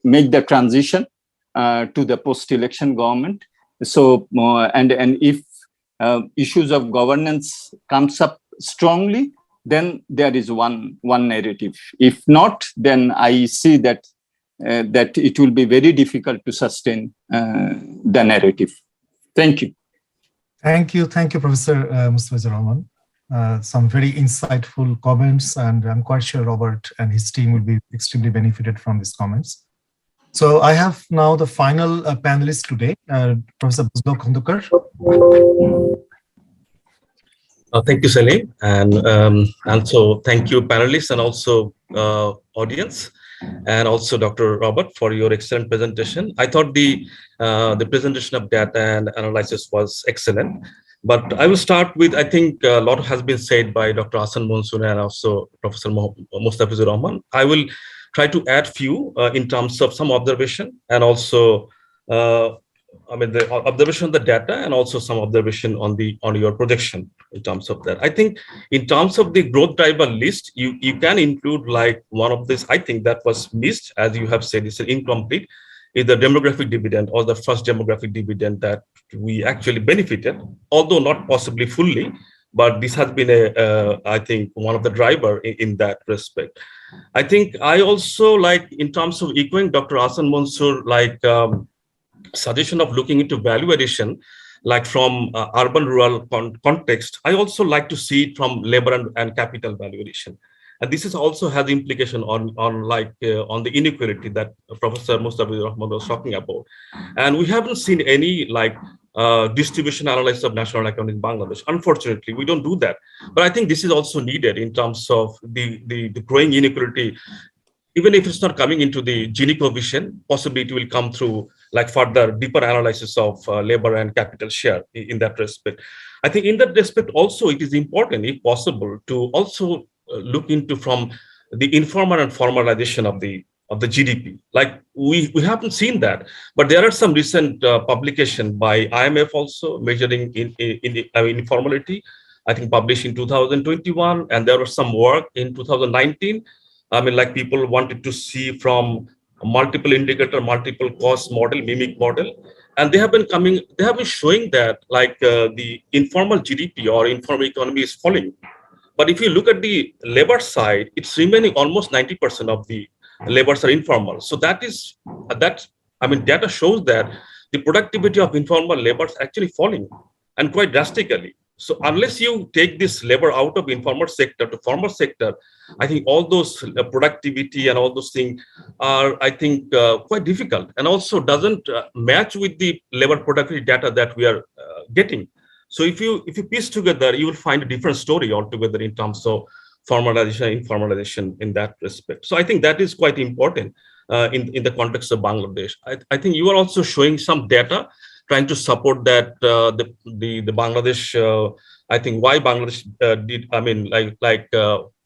make the transition. to the post-election government. So, and if issues of governance comes up strongly, then there is one narrative. If not, then I see that that it will be very difficult to sustain the narrative. Thank you. Thank you, Professor Mustafizur Rahman. Some very insightful comments, and I'm quite sure Robert and his team will be extremely benefited from these comments. So I have now the final panelist today, Professor Buzlok Khondukar. Thank you, Salim, and so thank you, panelists, and also audience, and also Dr. Robert for your excellent presentation. I thought the presentation of data and analysis was excellent, but I will start with, I think a lot has been said by Dr. Hasan Mansoor and also Professor Mustafizur Rahman. I will try to add few in terms of some observation, and also the observation of the data, and also some observation on your projection in terms of that. I think in terms of the growth driver list, you can include like one of this, I think that was missed, as you have said, it's incomplete, is the demographic dividend, or the first demographic dividend that we actually benefited, although not possibly fully, but this has been I think one of the driver in that respect. I think I also like, in terms of echoing Dr. Hasan Mansoor, like suggestion of looking into value addition, like from urban-rural context. I also like to see it from labor and capital value addition, and this is also has implication on the inequality that Professor Mustafizur Rahman was talking about. And we haven't seen any like distribution analysis of national account in Bangladesh. Unfortunately, we don't do that. But I think this is also needed in terms of the growing inequality. Even if it's not coming into the Gini coefficient, possibly it will come through like further deeper analysis of labor and capital share in that respect. I think in that respect also it is important, if possible, to also look into from the informal and formalization of the GDP. Like we haven't seen that, but there are some recent publication by IMF also measuring informality, I think published in 2021, and there was some work in 2019. I mean, like people wanted to see from a multiple indicator, multiple cost model, mimic model, and they have been showing that like the informal GDP or informal economy is falling. But if you look at the labor side, it's remaining almost 90% of the labors are informal. So data shows that the productivity of informal labor is actually falling, and quite drastically. So unless you take this labor out of informal sector to formal sector, I think all those productivity and all those things are, I think, quite difficult, and also doesn't match with the labor productivity data that we are getting. So if you piece together, you will find a different story altogether in terms of formalization, informalization in that respect. So I think that is quite important in the context of Bangladesh. I think you are also showing some data trying to support that the Bangladesh, I think why Bangladesh did, I mean,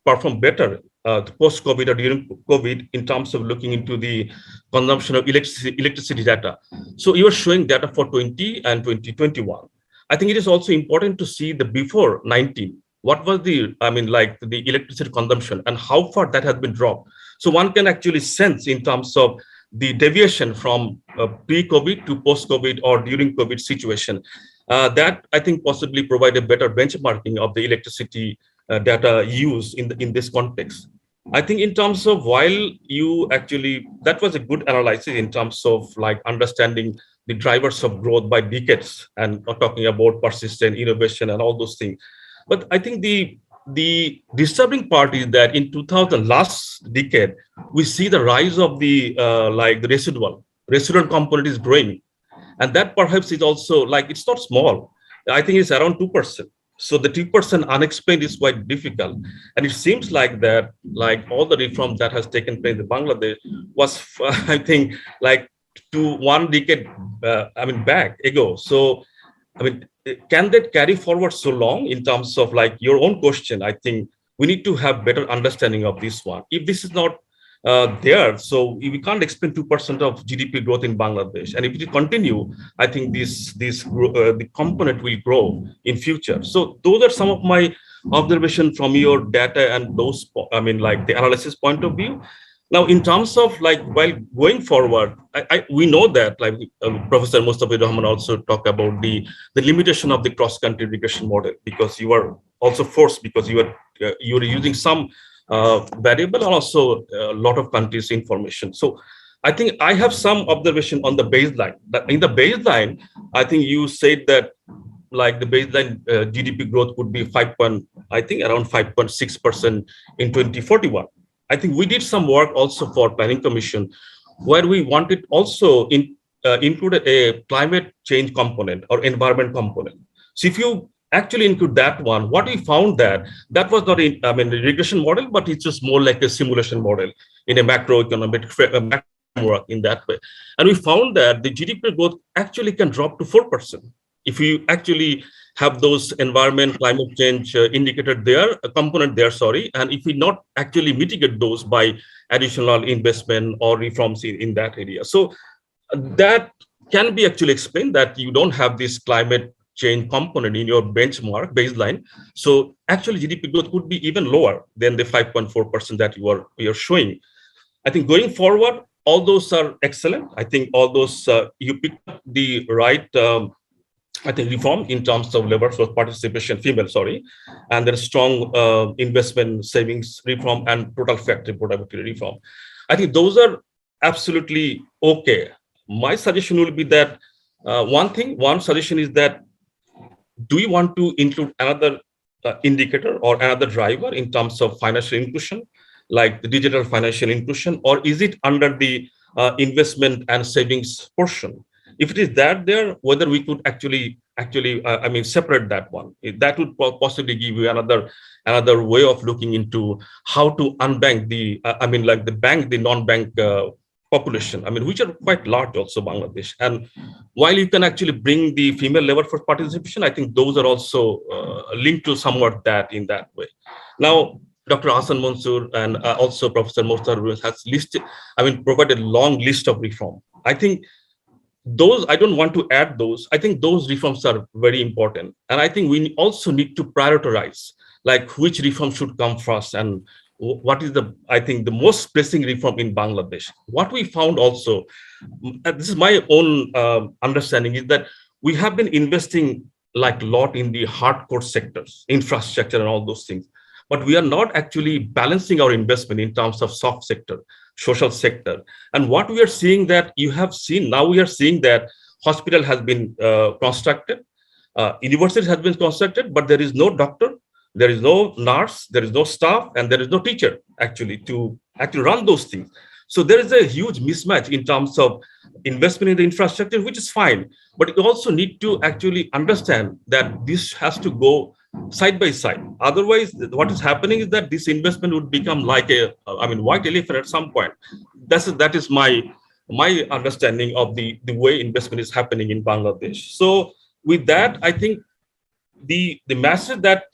perform better post-COVID or during COVID in terms of looking into the consumption of electricity data. So you are showing data for 20 and 2021. I think it is also important to see the before 19. What was the, I mean, like the electricity consumption and how far that has been dropped. So one can actually sense in terms of the deviation from pre-COVID to post-COVID or during COVID situation. That I think possibly provide a better benchmarking of the electricity data used in this context. I think in terms of while you actually, that was a good analysis in terms of like understanding the drivers of growth by decades and talking about persistent innovation and all those things. But I think the disturbing part is that in 2000, last decade, we see the rise of the the residual component is growing, and that perhaps is also like it's not small. I think it's around 2%. So the 2% unexplained is quite difficult, and it seems like that like all the reform that has taken place in Bangladesh was I think like to 1 decade back ago. So I mean, can that carry forward so long in terms of like your own question? I think we need to have better understanding of this one. If this is not there, so we can't explain 2% of GDP growth in Bangladesh. And if it continue, I think the component will grow in future. So those are some of my observations from your data and those, I mean, like the analysis point of view. Now, in terms of like, while going forward, we know that like Professor Mustafa Rahman also talked about the limitation of the cross-country regression model, because you are also forced, because you are using some variable and also a lot of countries' information. So I think I have some observation on the baseline. In the baseline, I think you said that like the baseline GDP growth would be around 5.6% in 2041. I think we did some work also for Planning Commission, where we wanted also include a climate change component or environment component. So if you actually include that one, what we found that was not a regression model, but it's just more like a simulation model in a macroeconomic framework in that way. And we found that the GDP growth actually can drop to 4%. If you actually have those environment, climate change indicator there, a component there, and if we not actually mitigate those by additional investment or reforms in that area. So that can be actually explained that you don't have this climate change component in your benchmark baseline. So actually GDP growth could be even lower than the 5.4% that you are showing. I think going forward, all those are excellent. I think all those, you picked up the right reform in terms of labor force participation, and then strong investment savings reform and total factory productivity reform. I think those are absolutely okay. My suggestion will be that one suggestion is that, do you want to include another indicator or another driver in terms of financial inclusion, like the digital financial inclusion, or is it under the investment and savings portion? If it is that there, whether we could actually separate that one, that would possibly give you another way of looking into how to unbank the the non-bank population, which are quite large also Bangladesh. And while you can actually bring the female labor force participation, I think those are also linked to somewhat that in that way. Now, Dr. Hassan Mansoor and also Professor Mohtar has provided a long list of reform. I think those, I don't want to add those. I think those reforms are very important. And I think we also need to prioritize, like which reform should come first and what is the most pressing reform in Bangladesh. What we found also, this is my own understanding, is that we have been investing like a lot in the hardcore sectors, infrastructure and all those things. But we are not actually balancing our investment in terms of soft sector, social sector. And what we are seeing that we are seeing that hospital has been constructed, university has been constructed, but there is no doctor, there is no nurse, there is no staff, and there is no teacher to run those things. So there is a huge mismatch in terms of investment in the infrastructure, which is fine, but you also need to actually understand that this has to go side by side. Otherwise, what is happening is that this investment would become like a white elephant at some point. That is my understanding of the way investment is happening in Bangladesh. So with that, I think the message that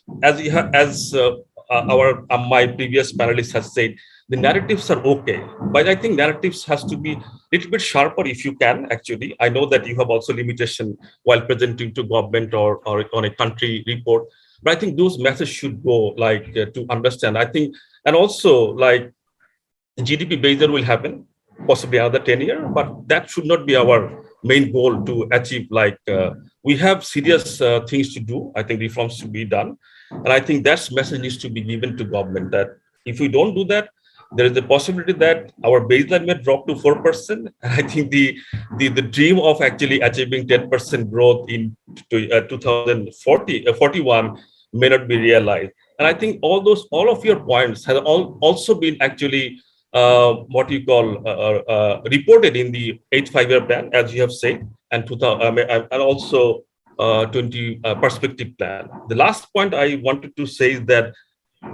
my previous panelist has said, the narratives are okay, but I think narratives has to be a little bit sharper if you can. Actually, I know that you have also limitation while presenting to government or on a country report, but I think those messages should go to understand. I think, and also like GDP base will happen possibly another 10 years, but that should not be our main goal to achieve. We have serious things to do. I think reforms should be done, and I think that message needs to be given to government that if we don't do that, there is a possibility that our baseline may drop to 4%. And I think the dream of actually achieving 10% growth in 2041 may not be realized. And I think all of your points have also been actually reported in the 8th five-year plan, as you have said, and also 20 perspective plan. The last point I wanted to say is that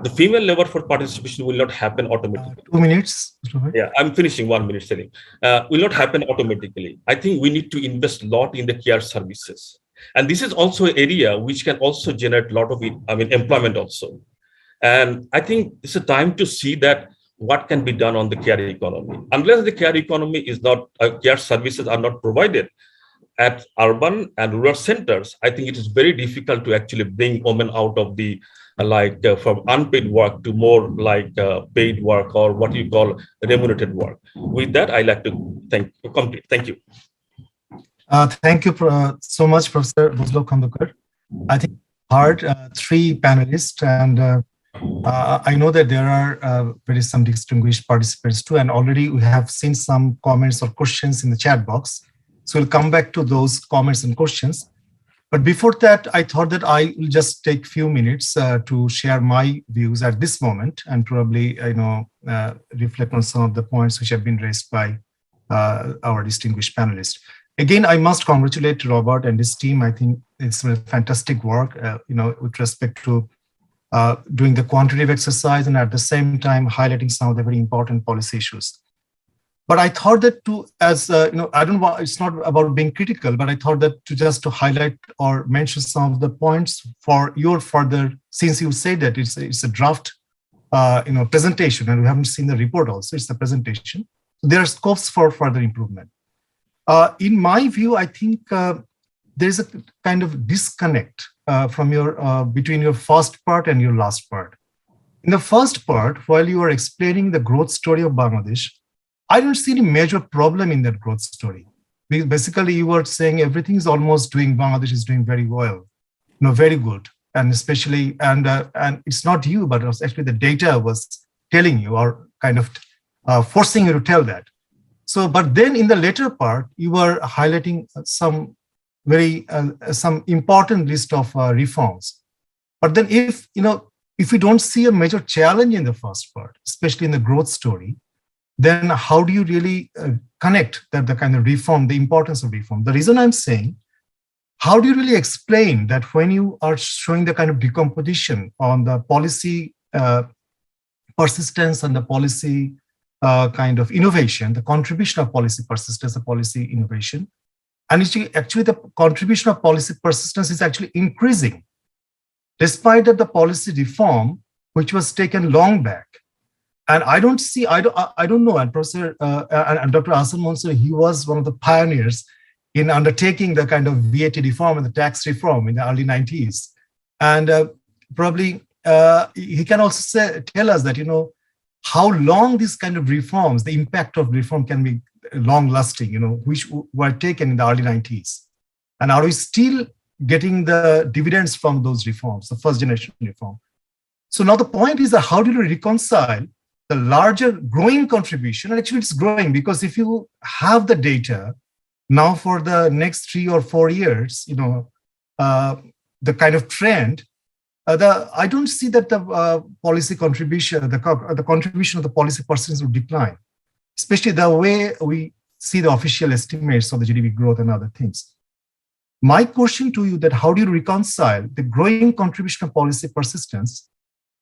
the female labor force participation will not happen automatically. 2 minutes. Yeah, I'm finishing 1 minute, Salim. Will not happen automatically. I think we need to invest a lot in the care services. And this is also an area which can also generate a lot of employment also. And I think it's a time to see that what can be done on the care economy. Unless the care economy is not, care services are not provided, at urban and rural centers, I think it is very difficult to actually bring women out of the from unpaid work to more paid work, or what you call remunerated work. With that, I like to complete. Thank you. Thank you so much, Professor Buzlo Khandekar. I think hard three panelists, and I know that there are some distinguished participants too, and already we have seen some comments or questions in the chat box. So we'll come back to those comments and questions. But before that, I thought that I will just take a few minutes to share my views at this moment, and probably reflect on some of the points which have been raised by our distinguished panelists. Again, I must congratulate Robert and his team. I think it's a fantastic work, with respect to doing the quantitative exercise and at the same time highlighting some of the very important policy issues. But I thought that I don't want, it's not about being critical, but I thought that to highlight or mention some of the points for your further, since you say that it's a draft, presentation, and we haven't seen the report also, it's a presentation. There are scopes for further improvement. In my view, I think there's a kind of disconnect from between your first part and your last part. In the first part, while you are explaining the growth story of Bangladesh, I don't see any major problem in that growth story. Basically, you were saying everything is almost Bangladesh is doing very well, very good. And especially, and it's not you, but it was actually the data was telling you, or kind of forcing you to tell that. So, but then in the later part, you were highlighting some important list of reforms. But then if we don't see a major challenge in the first part, especially in the growth story, then how do you really connect that the kind of reform, the importance of reform? The reason I'm saying, how do you really explain that when you are showing the kind of decomposition on the policy persistence and the policy kind of innovation, the contribution of policy persistence and policy innovation, and actually the contribution of policy persistence is actually increasing, despite that the policy reform, which was taken long back. And I don't know, and Professor and Dr. Hasan Mansoor, he was one of the pioneers in undertaking the kind of VAT reform and the tax reform in the early 90s. And probably he can also tell us that, how long these kind of reforms, the impact of reform can be long lasting, which were taken in the early 90s. And are we still getting the dividends from those reforms, the first generation reform? So now the point is that how do you reconcile the larger growing contribution? And actually it's growing, because if you have the data now for the next 3 or 4 years, the kind of trend, I don't see that the policy contribution, the contribution of the policy persistence will decline, especially the way we see the official estimates of the GDP growth and other things. My question to you that how do you reconcile the growing contribution of policy persistence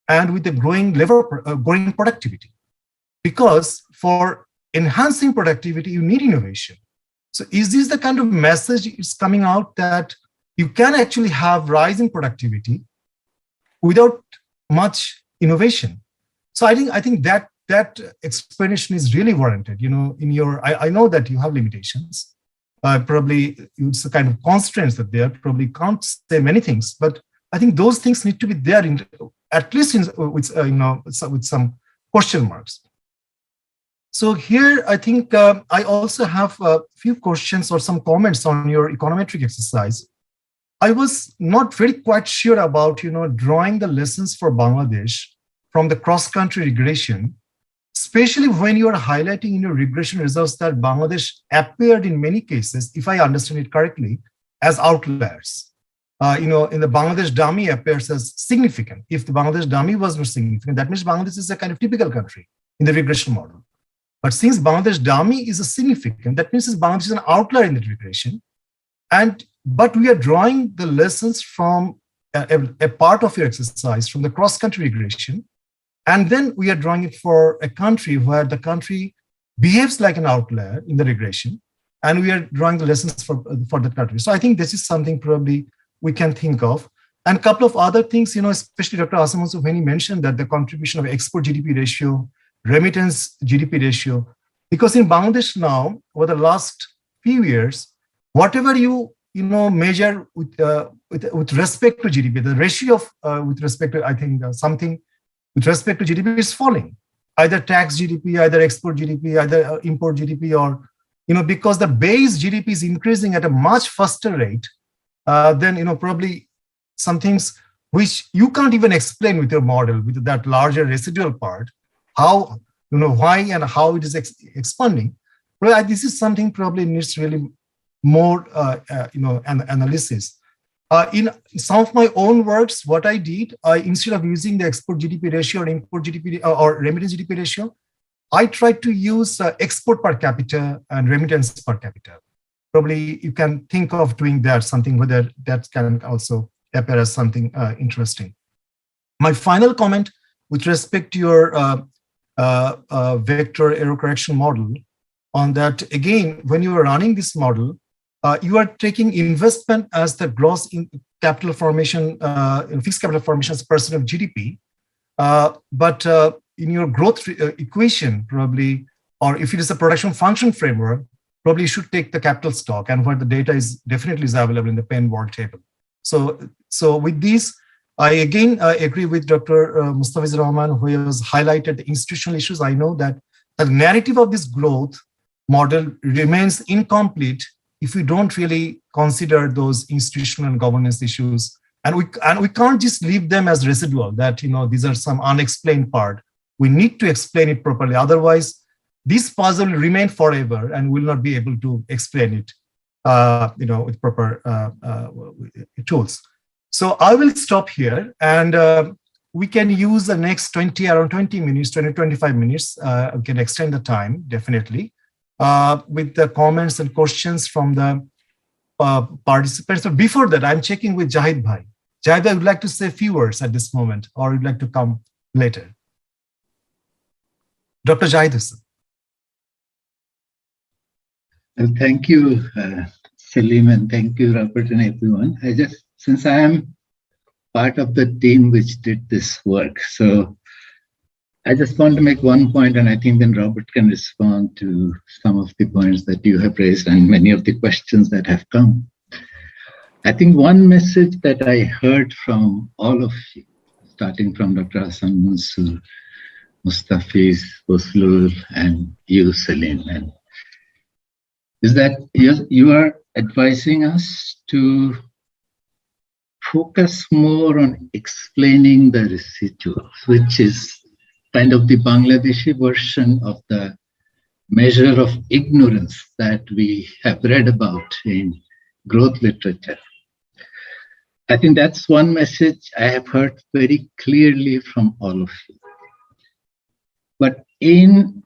and with the growing growing productivity? Because for enhancing productivity, you need innovation. So is this the kind of message is coming out that you can actually have rise in productivity without much innovation? So I think that explanation is really warranted. I know that you have limitations. Probably it's the kind of constraints that there probably can't say many things, but I think those things need to be there at least with some question marks. So here, I think I also have a few questions or some comments on your econometric exercise. I was not very quite sure about, drawing the lessons for Bangladesh from the cross-country regression, especially when you are highlighting in your regression results that Bangladesh appeared in many cases, if I understand it correctly, as outliers. In the Bangladesh dummy appears as significant. If the Bangladesh dummy was not significant, that means Bangladesh is a kind of typical country in the regression model. But since Bangladesh dummy is a significant, that means Bangladesh is an outlier in the regression. But we are drawing the lessons from a part of your exercise from the cross-country regression. And then we are drawing it for a country where the country behaves like an outlier in the regression. And we are drawing the lessons for that country. So I think this is something probably we can think of. And a couple of other things, especially Dr. Hasan Mansoor, when he mentioned that the contribution of export GDP ratio, remittance GDP ratio, because in Bangladesh now, over the last few years, whatever you measure with respect to GDP, the ratio of with respect to, I think something with respect to GDP is falling. Either tax GDP, either export GDP, either import GDP, or because the base GDP is increasing at a much faster rate, then probably some things which you can't even explain with your model, with that larger residual part, how why and how it is expanding. Well, this is something probably needs really more analysis. In some of my own works, what I did, instead of using the export GDP ratio or import GDP or remittance GDP ratio, I tried to use export per capita and remittance per capita. Probably you can think of doing that, something whether that can also appear as something interesting. My final comment with respect to your vector error correction model, on that, again, when you are running this model, you are taking investment as the gross capital formation, fixed capital formation as percent of GDP. But in your growth equation, probably, or if it is a production function framework, probably you should take the capital stock, and where the data is definitely available in the Penn Ward table. So with this, I again agree with Dr. Mustafiz Rahman, who has highlighted the institutional issues. I know that the narrative of this growth model remains incomplete if we don't really consider those institutional and governance issues, and we can't just leave them as residual, that these are some unexplained part. We need to explain it properly, otherwise this puzzle will remain forever and will not be able to explain it with proper tools. So I will stop here, and we can use the next around 20 minutes, 25 minutes. We can extend the time, definitely, with the comments and questions from the participants. So before that, I'm checking with Jahid Bhai. Jahid, I would like to say a few words at this moment, or would like to come later. Dr. Jahid Hussain. Well, thank you, Salim, and thank you, Robert, and everyone. Since I am part of the team which did this work, so I just want to make one point, and I think then Robert can respond to some of the points that you have raised and many of the questions that have come. I think one message that I heard from all of you, starting from Dr. Hassan Mansoor, Mustafiz, Boslur, and you, Salim, is that you are advising us to focus more on explaining the residuals, which is kind of the Bangladeshi version of the measure of ignorance that we have read about in growth literature. I think that's one message I have heard very clearly from all of you. But in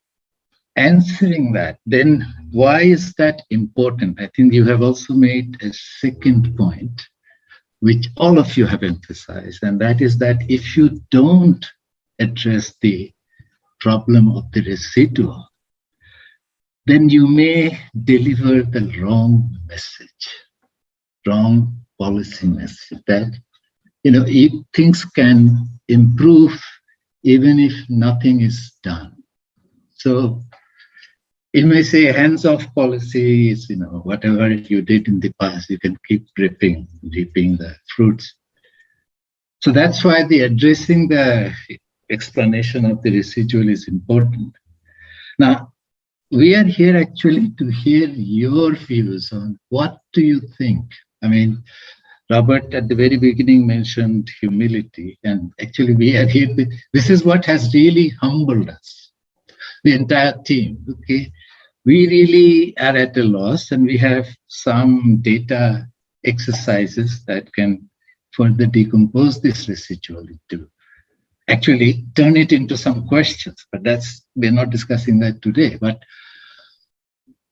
answering that, then why is that important? I think you have also made a second point, which all of you have emphasized, and that is that if you don't address the problem of the residual, then you may deliver the wrong message, wrong policy message, that if things can improve even if nothing is done. So you may say hands-off policy is, whatever you did in the past, you can keep reaping the fruits. So that's why the addressing the explanation of the residual is important. Now, we are here actually to hear your views on what do you think. I mean, Robert at the very beginning mentioned humility, and actually we are here. This is what has really humbled us, the entire team. Okay, we really are at a loss, and we have some data exercises that can further decompose this residual into, actually turn it into some questions. But we're not discussing that today. But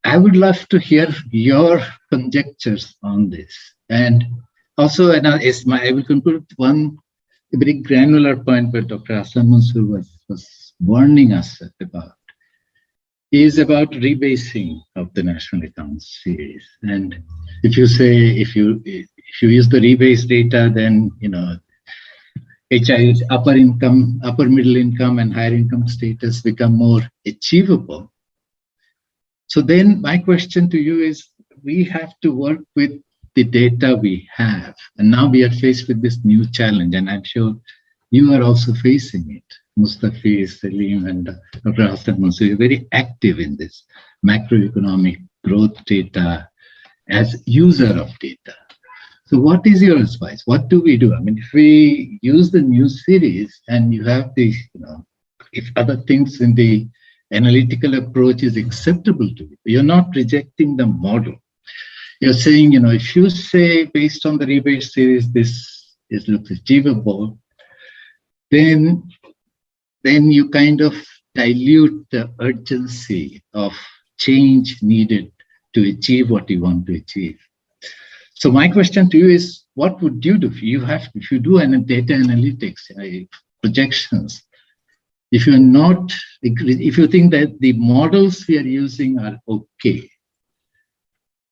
I would love to hear your conjectures on this. And also, I will conclude one very granular point where Dr. Hassan Mansoor was warning us about, is about rebasing of the national accounts series. And if you use the rebase data, then HI, upper middle income and higher income status become more achievable. So then my question to you is, we have to work with the data we have. And now we are faced with this new challenge, and I'm sure you are also facing it. Mustafi, Salim, and Dr. Hassan Mansoor are very active in this macroeconomic growth data as user of data. So what is your advice? What do we do? I mean, if we use the new series and you have the, if other things in the analytical approach is acceptable to you, you're not rejecting the model. You're saying, if you say based on the rebate series, this looks achievable, then you kind of dilute the urgency of change needed to achieve what you want to achieve. So my question to you is, what would you do if you do data analytics, projections, if you think that the models we are using are okay,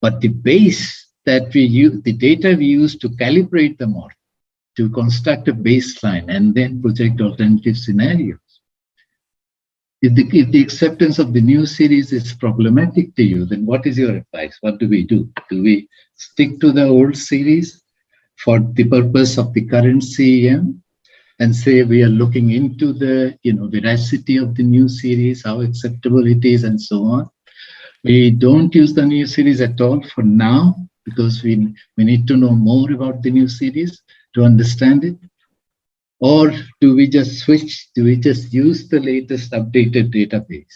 but the base that we use, the data we use to calibrate the model, to construct a baseline and then project alternative scenarios. If the acceptance of the new series is problematic to you, then what is your advice? What do we do? Do we stick to the old series for the purpose of the current CEM and say we are looking into the veracity of the new series, how acceptable it is, and so on? We don't use the new series at all for now because we need to know more about the new series to understand it. Or do we just switch? Do we just use the latest updated database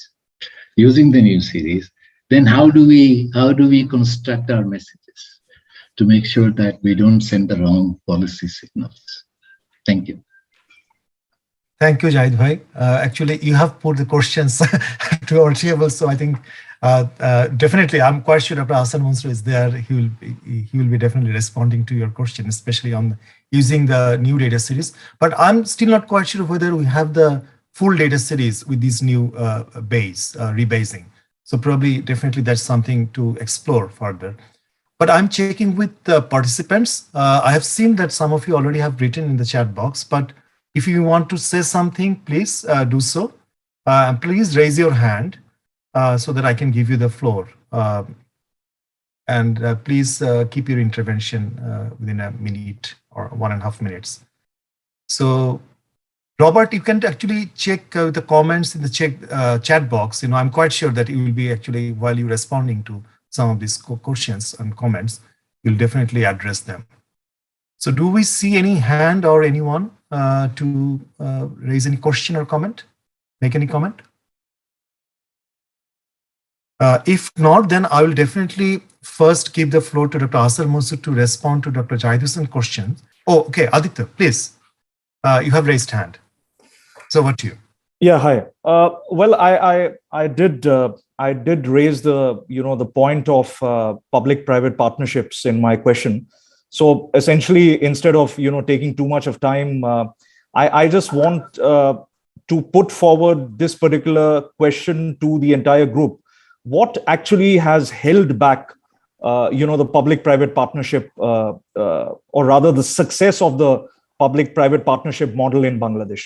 using the new series? Then how do we construct our messages to make sure that we don't send the wrong policy signals? Thank you. Thank you, Jahid Bhai. Actually, you have put the questions to our table, so I think definitely, I'm quite sure Dr. Hassan Mansoor is there. He will be definitely responding to your question, especially on using the new data series. But I'm still not quite sure whether we have the full data series with this new rebasing. So probably, definitely, that's something to explore further. But I'm checking with the participants. I have seen that some of you already have written in the chat box, but if you want to say something, please do so. Please raise your hand so that I can give you the floor. And please keep your intervention within a minute or 1.5 minutes. So, Robert, you can actually check the comments in the chat box. I'm quite sure that you will be actually, while you're responding to some of these questions and comments, you'll definitely address them. So do we see any hand or anyone to raise any question or comment, make any comment? If not, then I will definitely first give the floor to Dr. Hassan Mansoor to respond to Dr. Jahid Hussain's questions. Oh, okay, Aditya, please. You have raised hand. So what to you? Yeah, hi. Well, I did raise the point of public-private partnerships in my question. So essentially, instead of taking too much of time, I just want to put forward this particular question to the entire group. What actually has held back, the public-private partnership, or rather the success of the public-private partnership model in Bangladesh?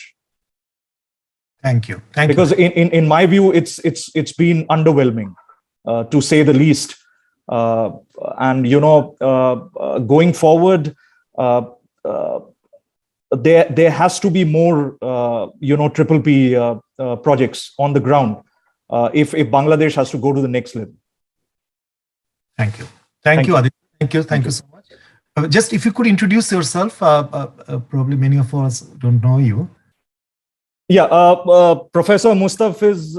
Thank you. Because in my view, it's been underwhelming, to say the least. And going forward, there has to be more triple P projects on the ground if Bangladesh has to go to the next level. Thank you. Thank you, Aditya. Thank you so much. Just if you could introduce yourself, probably many of us don't know you. Yeah, Professor Mustafiz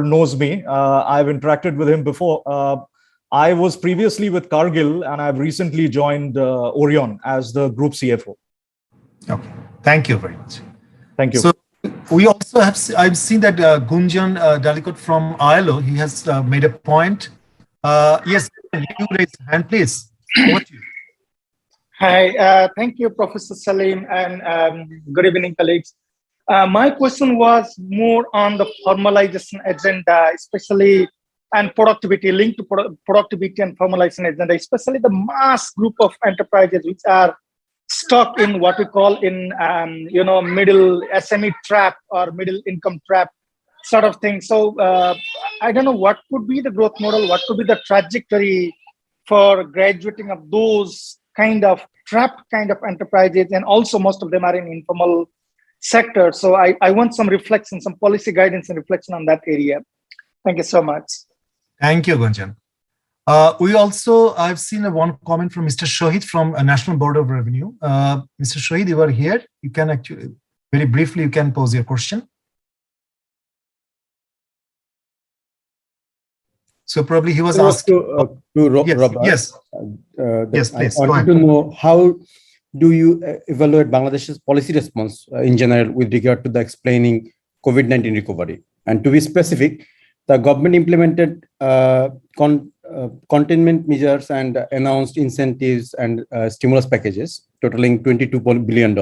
knows me. I've interacted with him before. I was previously with Cargill, and I've recently joined Orion as the group CFO. Okay, thank you very much. Thank you. So we also have, I've seen that Gunjan Dalikot from ILO, he has made a point. Yes, you raise your hand, please. Over to you. Hi, thank you, Professor Salim, and good evening, colleagues. My question was more on the formalization agenda, especially and productivity, linked to productivity and formalization agenda, especially the mass group of enterprises which are stuck in what we call in middle SME trap or middle income trap sort of thing. So I don't know what could be the growth model, what could be the trajectory for graduating of those kind of trapped kind of enterprises, and also most of them are in informal sector. So I want some reflection, some policy guidance and reflection on that area. Thank you so much. Thank you, Gunjan. I've seen one comment from Mr. Shohid from National Board of Revenue. Mr. Shohid, you are here. You can actually, very briefly, you can pose your question. So probably he was asking. Robert. Yes. Yes, please. I wanted to know, how do you evaluate Bangladesh's policy response in general with regard to the explaining COVID-19 recovery? And to be specific, the government implemented containment measures and announced incentives and stimulus packages totaling $22 billion,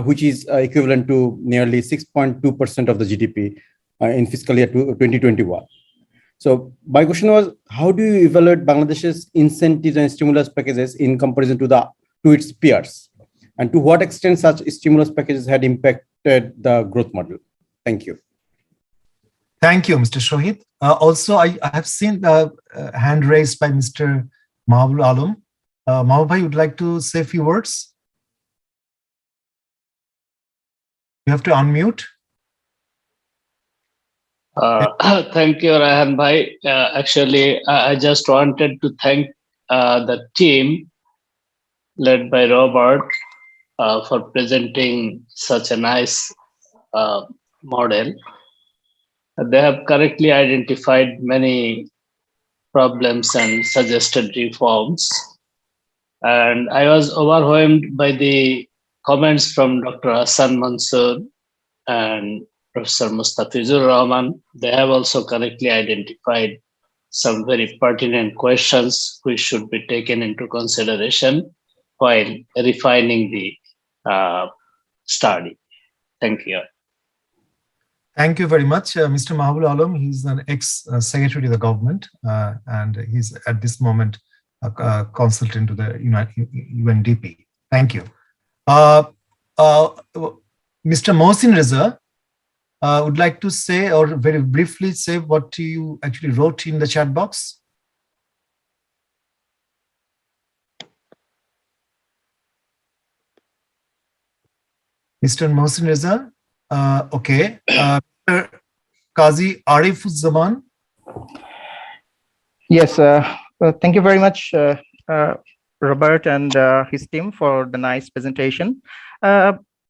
which is equivalent to nearly 6.2% of the GDP in fiscal year 2021. So my question was, how do you evaluate Bangladesh's incentives and stimulus packages in comparison to its peers? And to what extent such stimulus packages had impacted the growth model? Thank you. Thank you, Mr. Shohid. Also, I have seen the hand raised by Mr. Mahabul Alam. Mahabul Bhai, would like to say a few words? You have to unmute. Thank you, Rahan Bhai. Actually, I just wanted to thank the team led by Robert for presenting such a nice model. They have correctly identified many problems and suggested reforms. And I was overwhelmed by the comments from Dr. Hassan Mansoor and Professor Mustafizur Rahman. They have also correctly identified some very pertinent questions which should be taken into consideration while refining the study. Thank you. Thank you very much, Mr. Mahabul Alam. He's an ex-secretary to the government, and he's at this moment a consultant to the UNDP. Thank you. Mr. Mohsin Reza would like to say, or very briefly say, what you actually wrote in the chat box. Mr. Mohsin Reza. Okay. Qazi Arifuzzaman. Yes, thank you very much, Robert and his team, for the nice presentation.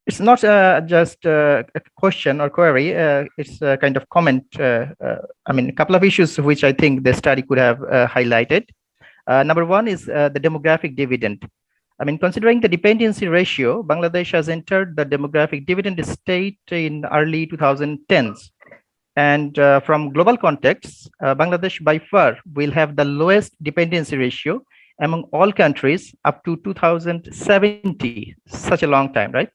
It's not just a question or query, it's a kind of comment. I mean, a couple of issues which I think the study could have highlighted. Number one is the demographic dividend. I mean, considering the dependency ratio, Bangladesh has entered the demographic dividend state in early 2010s. And from global context, Bangladesh by far will have the lowest dependency ratio among all countries up to 2070, such a long time, right?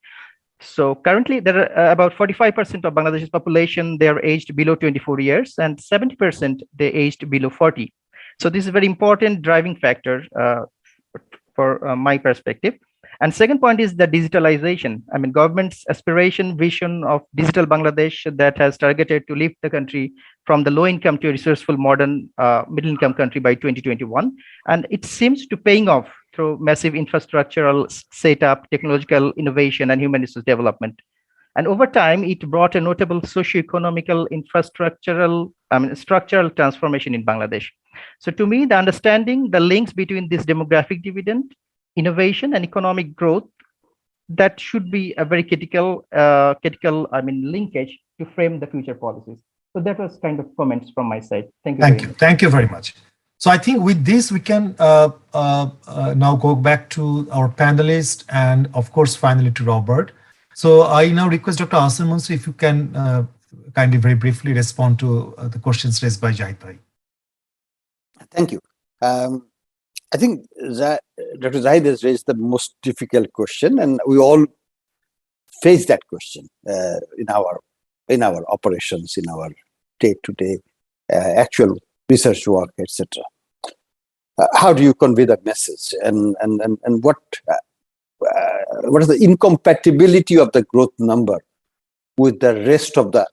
So currently there are about 45% of Bangladesh's population, they are aged below 24 years and 70% they aged below 40. So this is a very important driving factor for my perspective. And second point is the digitalization. I mean, government's aspiration vision of digital Bangladesh that has targeted to lift the country from the low income to a resourceful modern middle income country by 2021. And it seems to paying off through massive infrastructural setup, technological innovation, and human resource development. And over time, it brought a notable socio-economical structural transformation in Bangladesh. So to me, the understanding the links between this demographic dividend, innovation, and economic growth, that should be a very critical linkage to frame the future policies. So that was kind of comments from my side. Thank you. Thank you very much. So I think with this, we can now go back to our panelists and of course, finally to Robert. So I now request Dr. Hassan Mansoor if you can kindly very briefly respond to the questions raised by Jahid Bhai. Thank you. I think Dr. Zahid has raised the most difficult question, and we all face that question in our operations, in our day-to-day actual research work, etc. How do you convey that message, and what is the incompatibility of the growth number with the rest of the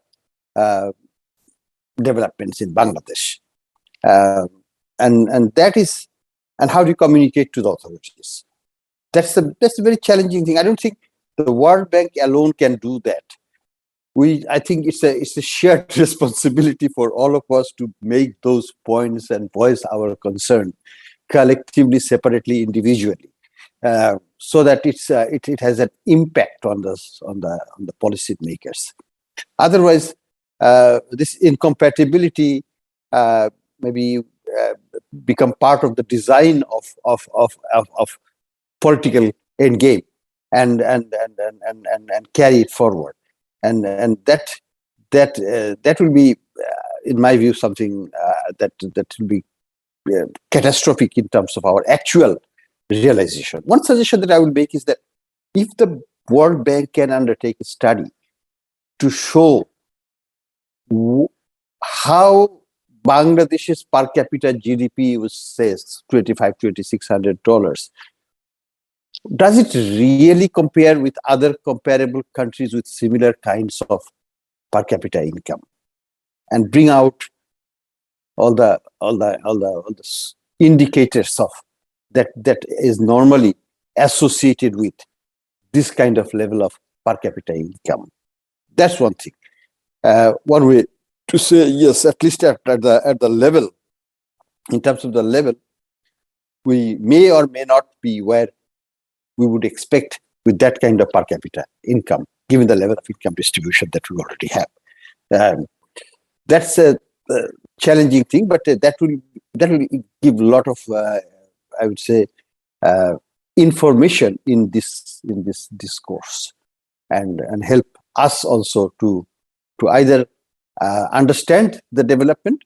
developments in Bangladesh? And that is And how do you communicate to the authorities? That's a very challenging thing. I don't think the World Bank alone can do that. I think it's a shared responsibility for all of us to make those points and voice our concern collectively, separately, individually, so that it has an impact on the policy makers. Otherwise, this incompatibility maybe become part of the design of political end game and carry it forward, and that will be, in my view, something that will be catastrophic in terms of our actual realization. One suggestion that I will make is that if the World Bank can undertake a study to show how Bangladesh's per capita GDP was, say, $2,600, does it really compare with other comparable countries with similar kinds of per capita income, and bring out all the indicators of that is normally associated with this kind of level of per capita income? That's one thing. One way to say, yes, at least at the level, in terms of the level, we may or may not be where we would expect with that kind of per capita income, given the level of income distribution that we already have. That's a challenging thing, but that will give a lot of, I would say, information in this discourse, and help us also to either understand the development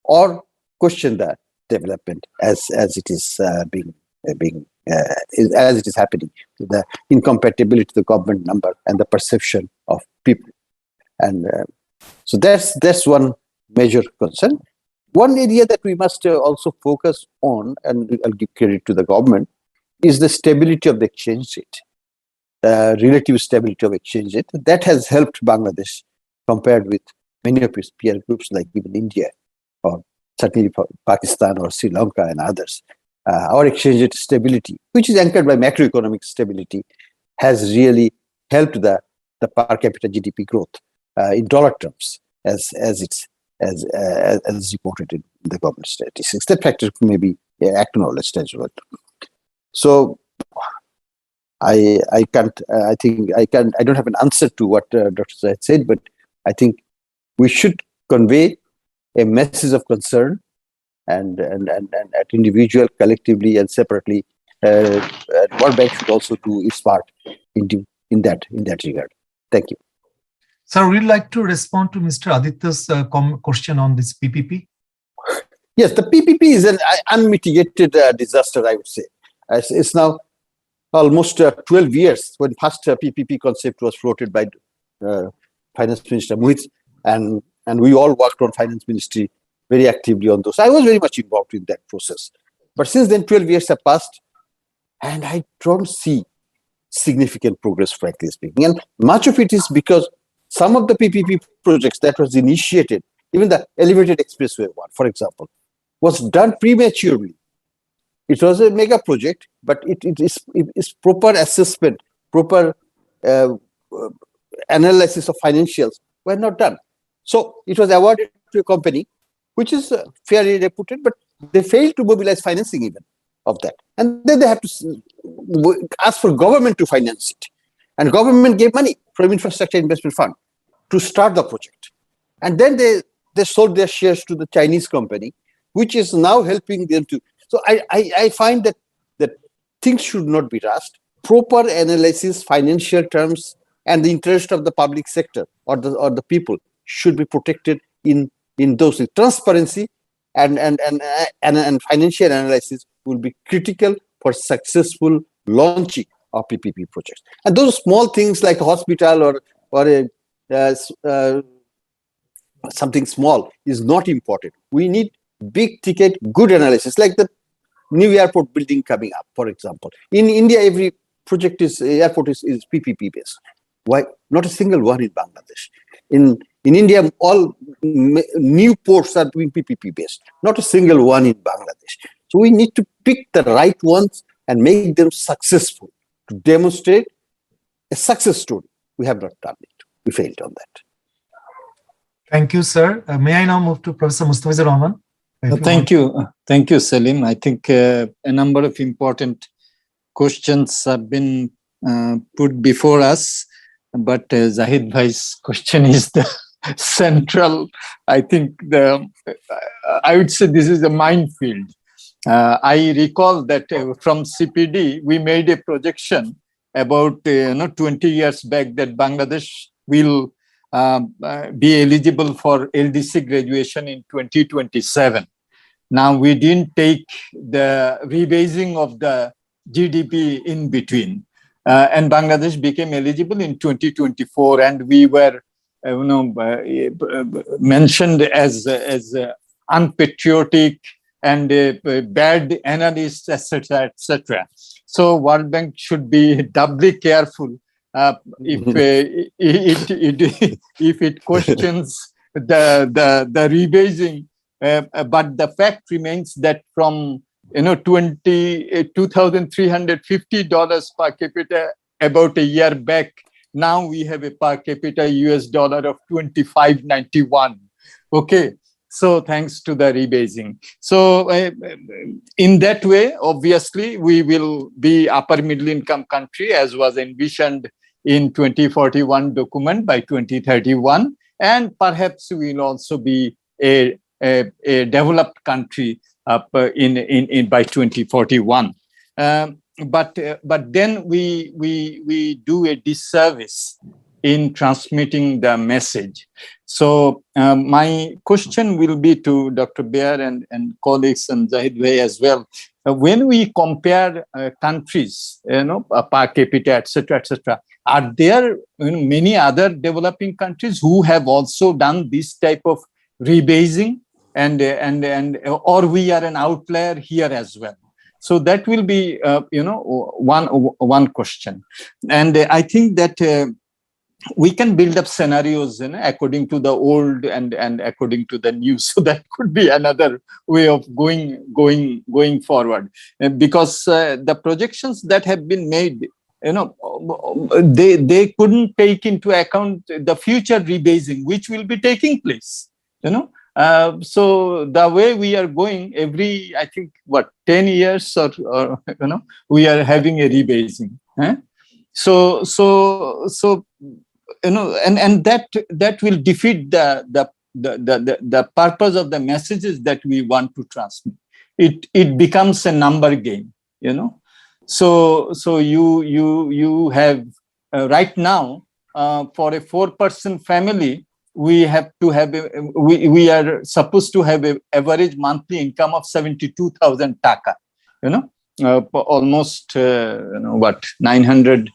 or question the development as it is as it is happening, the incompatibility of the government number and the perception of people. And so that's one major concern. One area that we must also focus on, and I'll give credit to the government, is the stability of the exchange rate, relative stability of exchange rate. That has helped Bangladesh compared with many of its peer groups, like even India, or certainly Pakistan or Sri Lanka and others. Our exchange rate stability, which is anchored by macroeconomic stability, has really helped the per capita GDP growth in dollar terms, as reported in the government statistics. That factor may be acknowledged as well. So I don't have an answer to what Dr. Zahid said, but I think we should convey a message of concern, and at individual, collectively, and separately. World Bank should also do its part in that regard. Thank you. Sir, would you like to respond to Mr. Aditya's question on this PPP? Yes, the PPP is an unmitigated disaster, I would say. It's now almost 12 years when first PPP concept was floated by Finance Minister Mohit, and we all worked on Finance Ministry very actively on those. I was very much involved in that process. But since then, 12 years have passed, and I don't see significant progress, frankly speaking. And much of it is because some of the PPP projects that was initiated, even the elevated expressway one, for example, was done prematurely. It was a mega project, but it is proper assessment, proper analysis of financials were not done. So it was awarded to a company which is fairly reputed, but they failed to mobilize financing even of that. And then they have to ask for government to finance it. And government gave money from Infrastructure Investment Fund to start the project. And then they sold their shares to the Chinese company, which is now helping them to. So I find that things should not be rushed. Proper analysis, financial terms, and the interest of the public sector or the people should be protected in those. Transparency and financial analysis will be critical for successful launching of PPP projects. And those small things like a hospital or something small is not important. We need big ticket, good analysis, like the new airport building coming up, for example. In India, every project airport is PPP based. Why not a single one in Bangladesh? In India, all new ports are doing PPP based, not a single one in Bangladesh. So we need to pick the right ones and make them successful, to demonstrate a success story. We have not done it. We failed on that. Thank you, sir. May I now move to Professor Mustafizur Rahman? Thank you. Thank you, Salim. I think a number of important questions have been put before us, but Zahid Bhai's question is the central. I think I would say this is a minefield. I recall that from CPD, we made a projection about 20 years back that Bangladesh will be eligible for LDC graduation in 2027. Now, we didn't take the rebasing of the GDP in between. And Bangladesh became eligible in 2024, and we were mentioned as unpatriotic and bad analysts, etc., etc. So World Bank should be doubly careful if it questions the rebasing. But the fact remains that from $2,350 per capita about a year back, now we have a per capita US dollar of $25.91. Okay, so thanks to the rebasing. So in that way, obviously, we will be upper middle income country as was envisioned in 2041 document by 2031, and perhaps we will also be a developed country by 2041. But then we do a disservice in transmitting the message. So my question will be to Dr. Baer and colleagues and Zahid Bhai as well. When we compare countries, per capita, etc., are there many other developing countries who have also done this type of rebasing, and or we are an outlier here as well? So that will be one question, and I think that we can build up scenarios according to the old and according to the new. So that could be another way of going forward, because the projections that have been made, they couldn't take into account the future rebasing which will be taking place. So the way we are going every, I think, 10 years or we are having a rebasing. So and that will defeat the purpose of the messages that we want to transmit. It becomes a number game, So you have right now for a 4-person family, we have to have we are supposed to have an average monthly income of 72,000 taka, almost $900.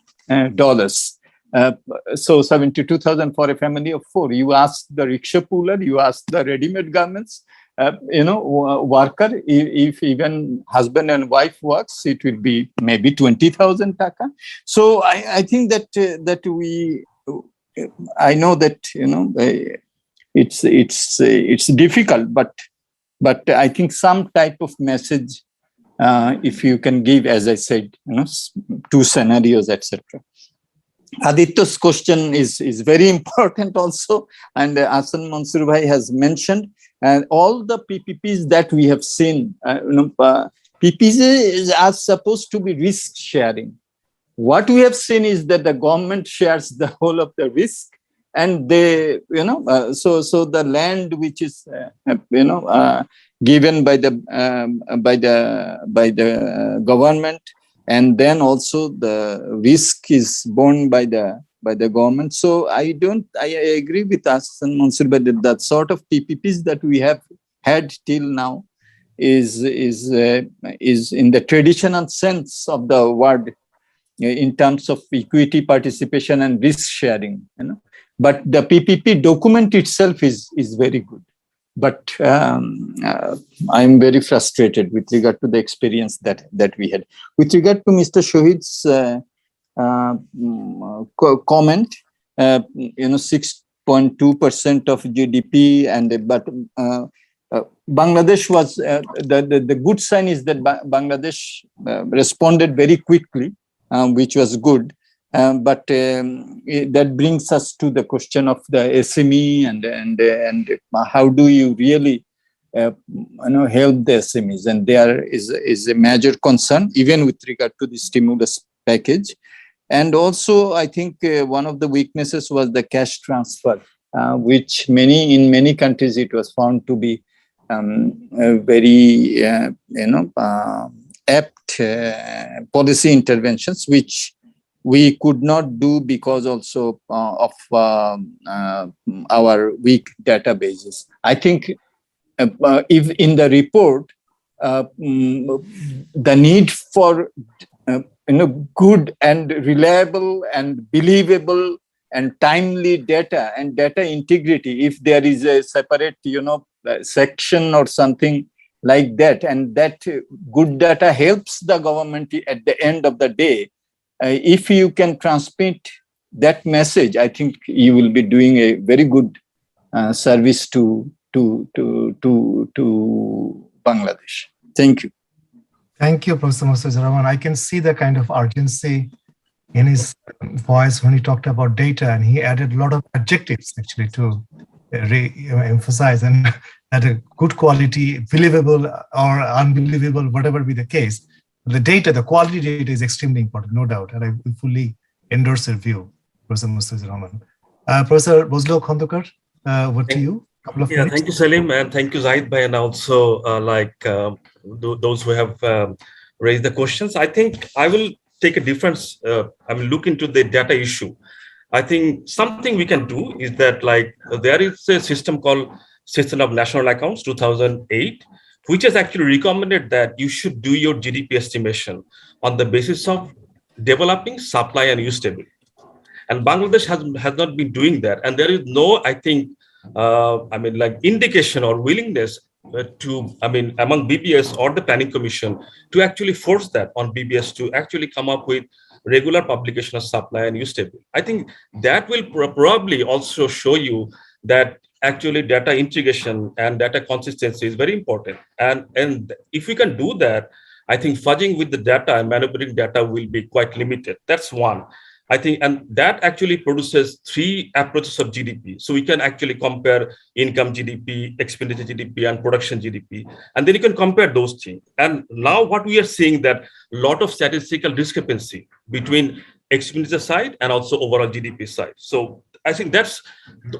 So 72,000 for a family of 4. You ask the rickshaw puller, you ask the ready-made garments, worker. If even husband and wife works, it will be maybe 20,000 taka. So I think that we. I know that it's difficult, but I think some type of message, if you can give, as I said, 2 scenarios, etc. Aditya's question is very important also, and Ahsan Mansoor Bhai has mentioned, and all the PPPs that we have seen, PPPs are supposed to be risk sharing. What we have seen is that the government shares the whole of the risk, and they, so the land which is, given by the government, and then also the risk is borne by the government. So I agree with Ahsan Mansoor, but that sort of PPPs that we have had till now is in the traditional sense of the word, in terms of equity, participation, and risk sharing. But the PPP document itself is very good. But I'm very frustrated with regard to the experience that we had. With regard to Mr. Shohid's comment, 6.2% of GDP, but Bangladesh was, the good sign is that Bangladesh responded very quickly, which was good. But that brings us to the question of the SME and how do you really help the SMEs? And there is a major concern, even with regard to the stimulus package. And also, I think one of the weaknesses was the cash transfer, which in many countries it was found to be very apt policy interventions, which we could not do because also of our weak databases. I think if in the report, the need for good and reliable and believable and timely data and data integrity, if there is a separate section or something like that, and that good data helps the government at the end of the day, if you can transmit that message, I think you will be doing a very good service to Bangladesh. Thank you. Thank you, Professor Mostazur Rahman. I can see the kind of urgency in his voice when he talked about data, and he added a lot of adjectives actually to emphasize, and that a good quality, believable or unbelievable, whatever be the case, the data, the quality data is extremely important, no doubt, and I fully endorse your view, Professor Mostazur Rahman. Professor Bozlo Khandekar, what to you? Thank you, Salim, and thank you, Zahid Bhai, and also those who have raised the questions. I think I will take a difference. I will look into the data issue. I think something we can do is that there is a system called System of National Accounts 2008, which has actually recommended that you should do your GDP estimation on the basis of developing supply and use stability. And Bangladesh has not been doing that. And there is no, I think, indication or willingness among BBS or the Planning Commission to actually force that on BBS to actually come up with regular publication of supply and use table. I think that will probably also show you that actually data integration and data consistency is very important. And if we can do that, I think fudging with the data and manipulating data will be quite limited. That's one. I think, and that actually produces three approaches of GDP. So we can actually compare income GDP, expenditure GDP, and production GDP. And then you can compare those things. And now what we are seeing that a lot of statistical discrepancy between expenditure side and also overall GDP side. So I think that's,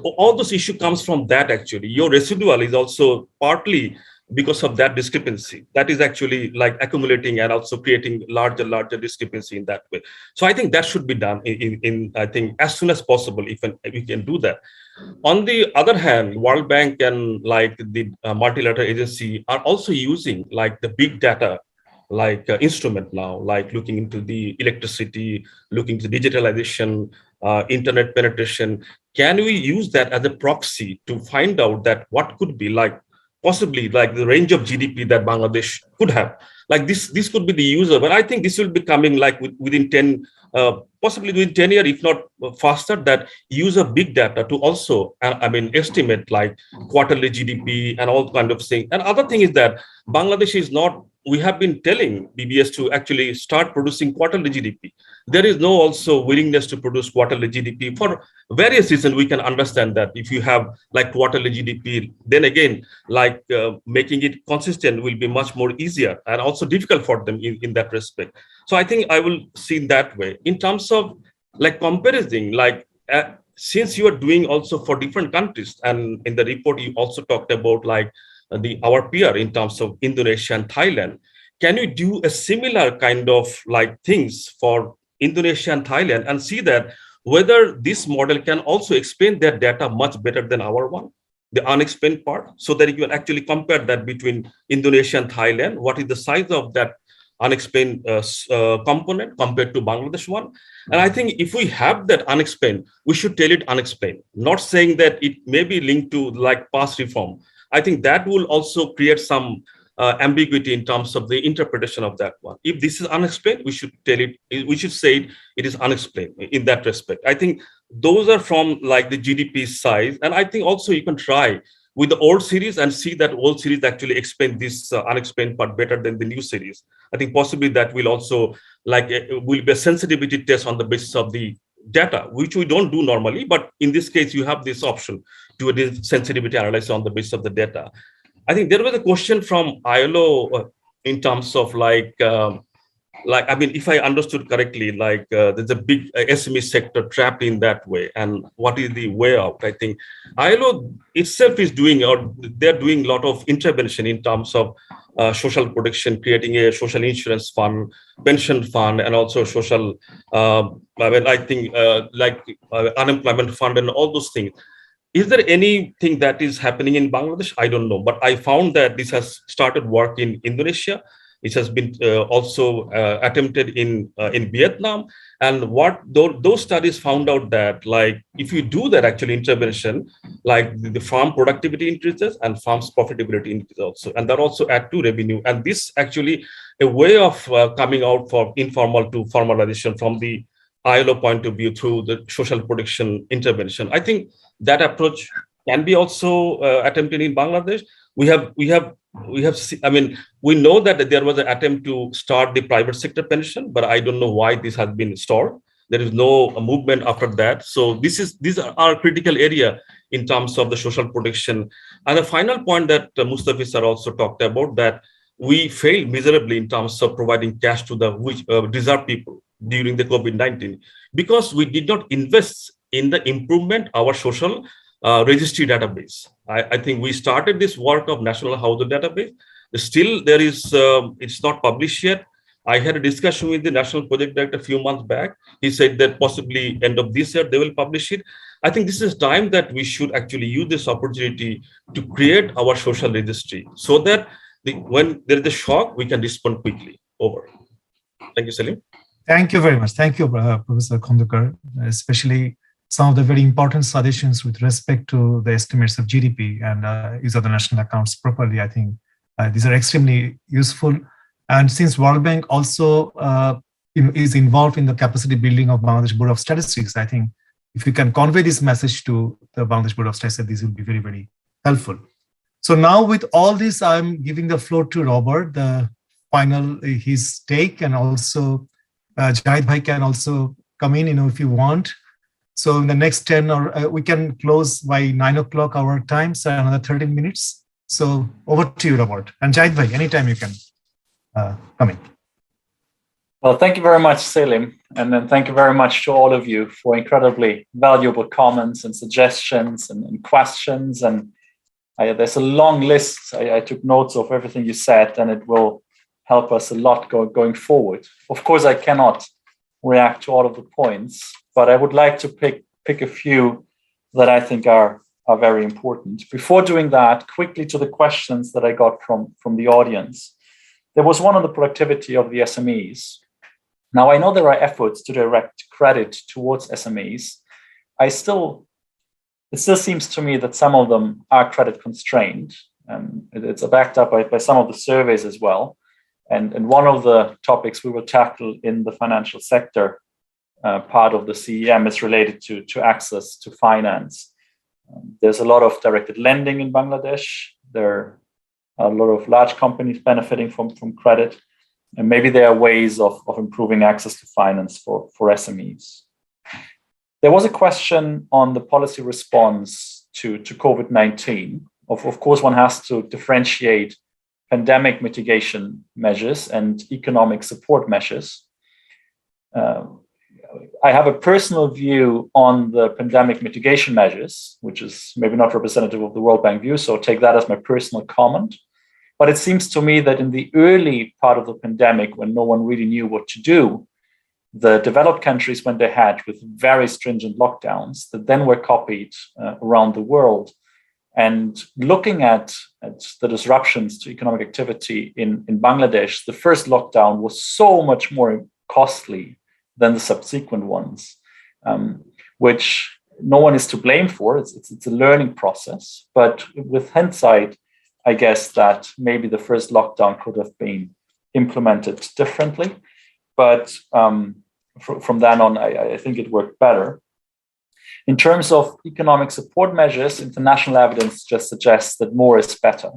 all those issue comes from that actually. Your residual is also partly because of that discrepancy that is actually accumulating and also creating larger discrepancy in that way. So I think that should be done in I think as soon as possible if we can do that. On the other hand, World Bank and the multilateral agency are also using the big data instrument now, looking into the electricity, looking to digitalization, internet penetration. Can we use that as a proxy to find out that what could be possibly the range of GDP that Bangladesh could have? This could be the user, but I think this will be coming within 10, possibly within 10 years, if not faster, that use of big data to also, estimate quarterly GDP and all kind of things. And other thing is that Bangladesh is not, we have been telling BBS to actually start producing quarterly GDP. There is no also willingness to produce quarterly GDP for various reasons. We can understand that if you have quarterly GDP, then again, making it consistent will be much more easier and also difficult for them in that respect. So I think I will see that way. In terms of comparison, since you are doing also for different countries, and in the report you also talked about our peer in terms of Indonesia and Thailand, can you do a similar kind of things for Indonesia and Thailand and see that whether this model can also explain their data much better than our one, the unexplained part, so that you can actually compare that between Indonesia and Thailand, what is the size of that unexplained component compared to Bangladesh one. And I think if we have that unexplained, we should tell it unexplained, not saying that it may be linked to past reform. I think that will also create some ambiguity in terms of the interpretation of that one. If this is unexplained, we should tell it, we should say it is unexplained in that respect. I think those are from the GDP size. And I think also you can try with the old series and see that old series actually explain this unexplained part better than the new series. I think possibly that will also will be a sensitivity test on the basis of the data, which we don't do normally, but in this case, you have this option to do sensitivity analysis on the basis of the data. I think there was a question from ILO in terms of I mean, if I understood correctly, there's a big SME sector trapped in that way. And what is the way out? I think ILO itself is doing, or they're doing a lot of intervention in terms of social protection, creating a social insurance fund, pension fund, and also social, unemployment fund and all those things. Is there anything that is happening in Bangladesh? I don't know, but I found that this has started work in Indonesia. It has been also attempted in Vietnam. And what those studies found out that if you do that actually intervention, the farm productivity increases and farm's profitability increases also. And that also add to revenue. And this actually a way of coming out for informal to formalization from the ILO point of view through the social protection intervention. I think that approach can be also attempted in Bangladesh. We know that there was an attempt to start the private sector pension, but I don't know why this has been stalled. There is no movement after that. So these are our critical area in terms of the social protection. And the final point that Mustafa sir also talked about, that we failed miserably in terms of providing cash to the deserved people during the COVID-19, because we did not invest in the improvement of our social registry database. I think we started this work of National Household Database. Still, there is it's not published yet. I had a discussion with the National Project Director a few months back. He said that possibly end of this year they will publish it. I think this is time that we should actually use this opportunity to create our social registry so that when there is a shock, we can respond quickly. Over. Thank you, Salim. Thank you very much. Thank you, Professor Khondekar, especially some of the very important suggestions with respect to the estimates of GDP and use of the national accounts properly. I think these are extremely useful. And since World Bank also is involved in the capacity building of Bangladesh Board of Statistics, I think if you can convey this message to the Bangladesh Board of Statistics, this will be very, very helpful. So now with all this, I'm giving the floor to Robert, the final, his take, and also Jahid Bhai can also come in, if you want. So in the next 10 or we can close by 9 o'clock our time, so another 13 minutes. So over to you, Robert. And Jahid Bhai, anytime you can come in. Well, thank you very much, Selim. And then thank you very much to all of you for incredibly valuable comments and suggestions and questions. And there's a long list. I took notes of everything you said, and it will help us a lot going forward. Of course, I cannot react to all of the points, but I would like to pick a few that I think are very important. Before doing that, quickly to the questions that I got from the audience. There was one on the productivity of the SMEs. Now, I know there are efforts to direct credit towards SMEs. It still seems to me that some of them are credit constrained. It's backed up by some of the surveys as well. And one of the topics we will tackle in the financial sector part of the CEM is related to access to finance. There's a lot of directed lending in Bangladesh. There are a lot of large companies benefiting from credit. And maybe there are ways of improving access to finance for SMEs. There was a question on the policy response to COVID-19. Of course, one has to differentiate pandemic mitigation measures and economic support measures. I have a personal view on the pandemic mitigation measures, which is maybe not representative of the World Bank view, so take that as my personal comment. But it seems to me that in the early part of the pandemic, when no one really knew what to do, the developed countries went ahead with very stringent lockdowns that then were copied around the world. And looking at the disruptions to economic activity in Bangladesh, the first lockdown was so much more costly than the subsequent ones, which no one is to blame for. It's a learning process. But with hindsight, I guess that maybe the first lockdown could have been implemented differently. But from then on, I think it worked better. In terms of economic support measures, international evidence just suggests that more is better.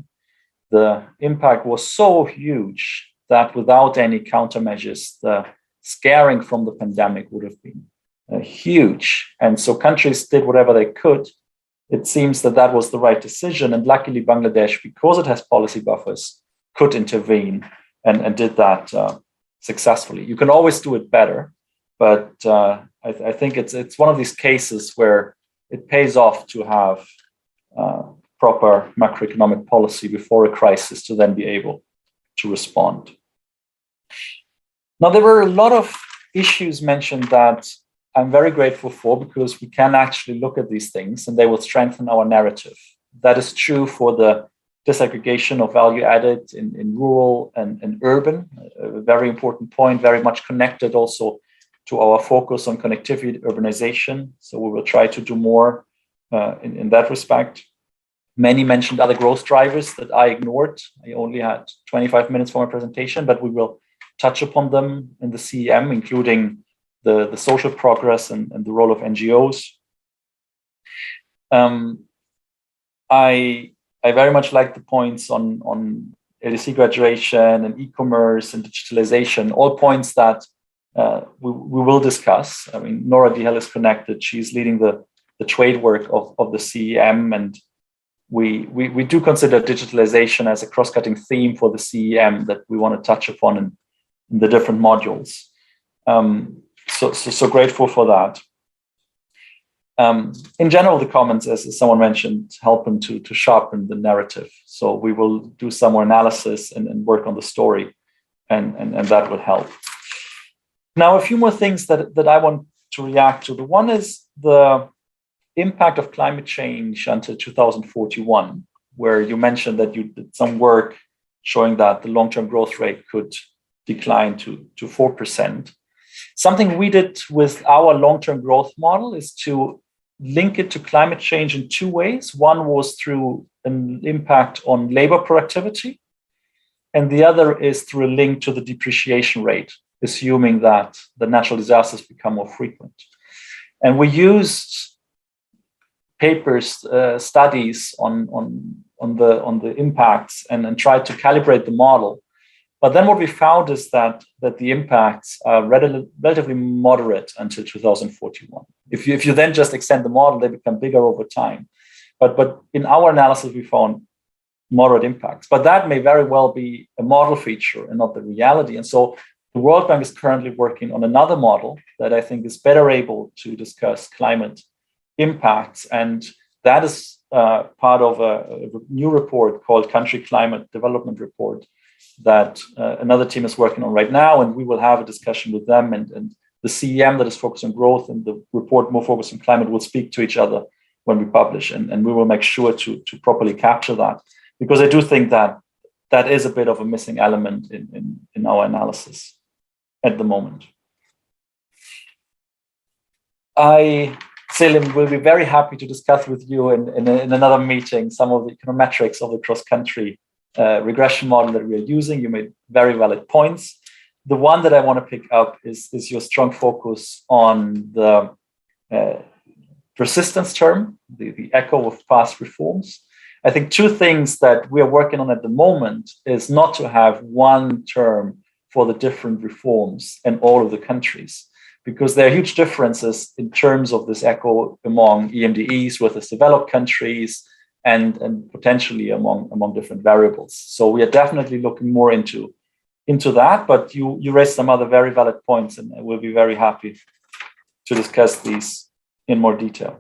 The impact was so huge that without any countermeasures, the scaring from the pandemic would have been huge. And so countries did whatever they could. It seems that that was the right decision. And luckily, Bangladesh, because it has policy buffers, could intervene and did that successfully. You can always do it better, but I think it's one of these cases where it pays off to have proper macroeconomic policy before a crisis to then be able to respond. Now, there were a lot of issues mentioned that I'm very grateful for, because we can actually look at these things and they will strengthen our narrative. That is true for the disaggregation of value added in rural and urban, a very important point, very much connected also to our focus on connectivity, urbanization. So we will try to do more in that respect. Many mentioned other growth drivers that I ignored. I only had 25 minutes for my presentation, but we will touch upon them in the CEM, including the social progress and the role of NGOs. I very much like the points on LDC graduation and e-commerce and digitalization, all points that we will discuss. I mean, Nora Dihel is connected. She's leading the trade work of the CEM, and we do consider digitalization as a cross-cutting theme for the CEM that we want to touch upon in the different modules. So grateful for that. In general, the comments, as someone mentioned, helping to sharpen the narrative. So we will do some more analysis and work on the story, and that will help. Now, a few more things that I want to react to. The one is the impact of climate change until 2041, where you mentioned that you did some work showing that the long-term growth rate could decline to 4%. Something we did with our long-term growth model is to link it to climate change in two ways. One was through an impact on labor productivity, and the other is through a link to the depreciation rate, assuming that the natural disasters become more frequent. And we used papers, studies on the impacts and tried to calibrate the model. But then what we found is that the impacts are relatively moderate until 2041. If you then just extend the model, they become bigger over time. But in our analysis, we found moderate impacts. But that may very well be a model feature and not the reality. And so the World Bank is currently working on another model that I think is better able to discuss climate impacts. And that is part of a new report called Country Climate Development Report that another team is working on right now, and we will have a discussion with them, and the CEM that is focused on growth and the report more focused on climate will speak to each other when we publish, and we will make sure to properly capture that, because I do think that is a bit of a missing element in our analysis at the moment. Selim, will be very happy to discuss with you in another meeting some of the econometrics of the cross-country regression model that we are using. You made very valid points. The one that I want to pick up is your strong focus on the persistence term, the echo of past reforms. I think two things that we are working on at the moment is not to have one term for the different reforms in all of the countries, because there are huge differences in terms of this echo among EMDEs versus developed countries, and potentially among different variables. So we are definitely looking more into that, but you raised some other very valid points, and we'll be very happy to discuss these in more detail.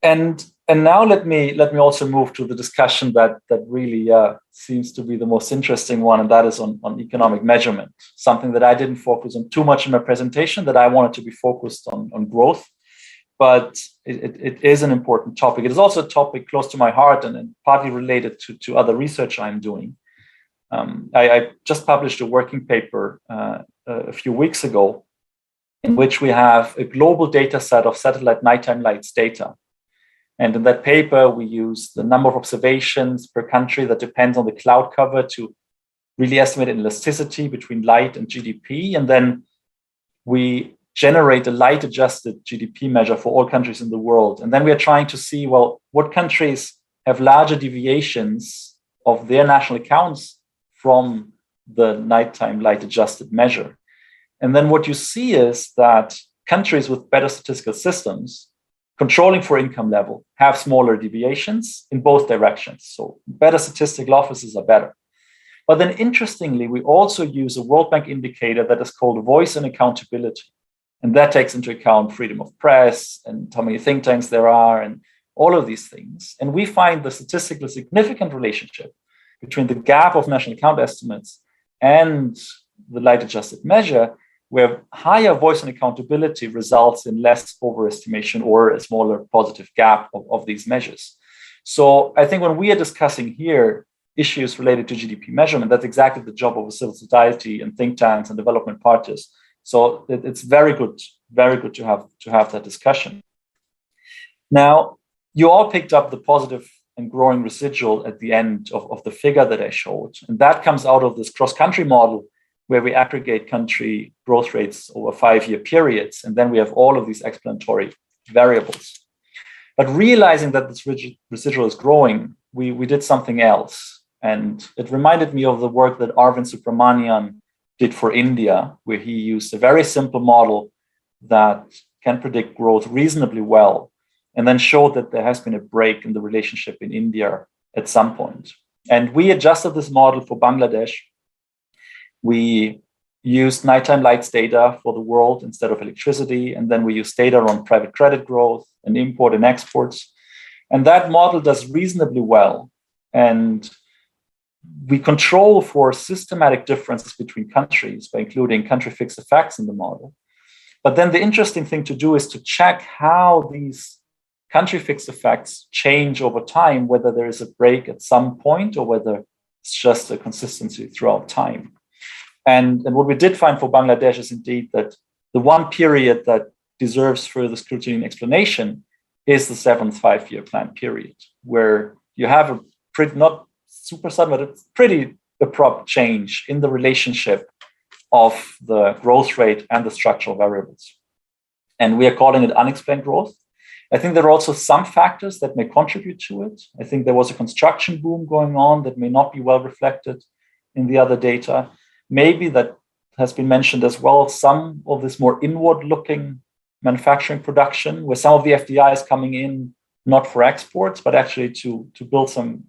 And now let me also move to the discussion that really seems to be the most interesting one, and that is on economic measurement, something that I didn't focus on too much in my presentation, that I wanted to be focused on growth. But it is an important topic. It is also a topic close to my heart and partly related to other research I'm doing. I just published a working paper a few weeks ago in which we have a global data set of satellite nighttime lights data. And in that paper, we use the number of observations per country that depends on the cloud cover to really estimate an elasticity between light and GDP. And then we generate a light adjusted GDP measure for all countries in the world. And then we are trying to see, well, what countries have larger deviations of their national accounts from the nighttime light adjusted measure. And then what you see is that countries with better statistical systems controlling for income level have smaller deviations in both directions. So better statistical offices are better. But then interestingly, we also use a World Bank indicator that is called voice and accountability. And that takes into account freedom of press and how many think tanks there are and all of these things. And we find the statistically significant relationship between the gap of national account estimates and the light adjusted measure, where higher voice and accountability results in less overestimation or a smaller positive gap of these measures. So I think when we are discussing here issues related to GDP measurement, that's exactly the job of a civil society and think tanks and development parties. So it's very good to have that discussion. Now, you all picked up the positive and growing residual at the end of the figure that I showed. And that comes out of this cross-country model where we aggregate country growth rates over 5-year periods. And then we have all of these explanatory variables. But realizing that this residual is growing, we did something else. And it reminded me of the work that Arvind Subramanian did for India, where he used a very simple model that can predict growth reasonably well, and then showed that there has been a break in the relationship in India at some point. And we adjusted this model for Bangladesh. We used nighttime lights data for the world instead of electricity. And then we used data on private credit growth and import and exports. And that model does reasonably well. And we control for systematic differences between countries by including country fixed effects in the model. But then the interesting thing to do is to check how these country fixed effects change over time, whether there is a break at some point or whether it's just a consistency throughout time. And what we did find for Bangladesh is indeed that the one period that deserves further scrutiny and explanation is the 7th 5-year plan period, where you have a pretty, not super sudden, but a pretty abrupt change in the relationship of the growth rate and the structural variables. And we are calling it unexplained growth. I think there are also some factors that may contribute to it. I think there was a construction boom going on that may not be well reflected in the other data. Maybe that has been mentioned as well, some of this more inward-looking manufacturing production, where some of the FDI is coming in not for exports, but actually to build some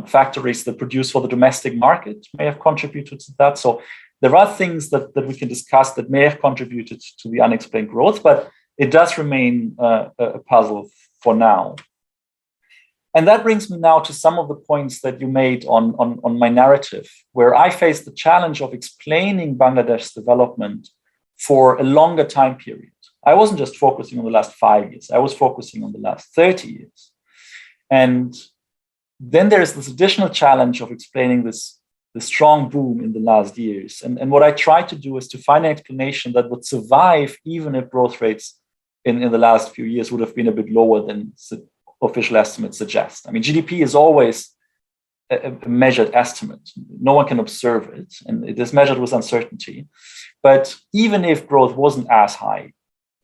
factories that produce for the domestic market may have contributed to that. So there are things that we can discuss that may have contributed to the unexplained growth, but it does remain a puzzle for now. And that brings me now to some of the points that you made on my narrative, where I faced the challenge of explaining Bangladesh's development for a longer time period. I wasn't just focusing on the last 5 years, I was focusing on the last 30 years. And then there's this additional challenge of explaining the strong boom in the last years. And what I tried to do is to find an explanation that would survive even if growth rates in the last few years would have been a bit lower than official estimates suggest. I mean, GDP is always a measured estimate. No one can observe it, and it is measured with uncertainty. But even if growth wasn't as high,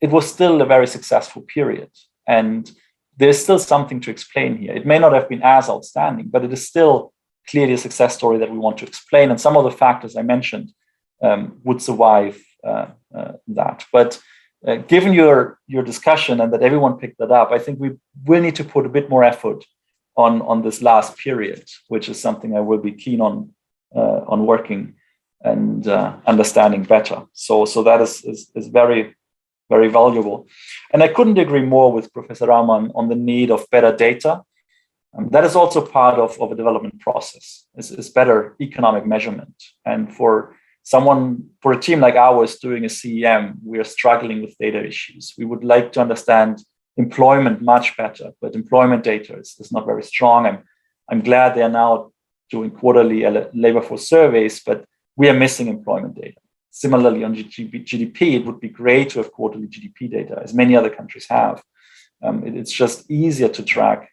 it was still a very successful period. And there's still something to explain here. It may not have been as outstanding, but it is still clearly a success story that we want to explain. And some of the factors I mentioned would survive that. But given your discussion and that everyone picked that up, I think we will need to put a bit more effort on this last period, which is something I will be keen on working and understanding better. So that is very, very valuable. And I couldn't agree more with Professor Rahman on the need of better data. That is also part of a development process. It's better economic measurement. And for a team like ours doing a CEM, we are struggling with data issues. We would like to understand employment much better, but employment data is not very strong. I'm glad they are now doing quarterly labor force surveys, but we are missing employment data. Similarly, on GDP, it would be great to have quarterly GDP data, as many other countries have. It's just easier to track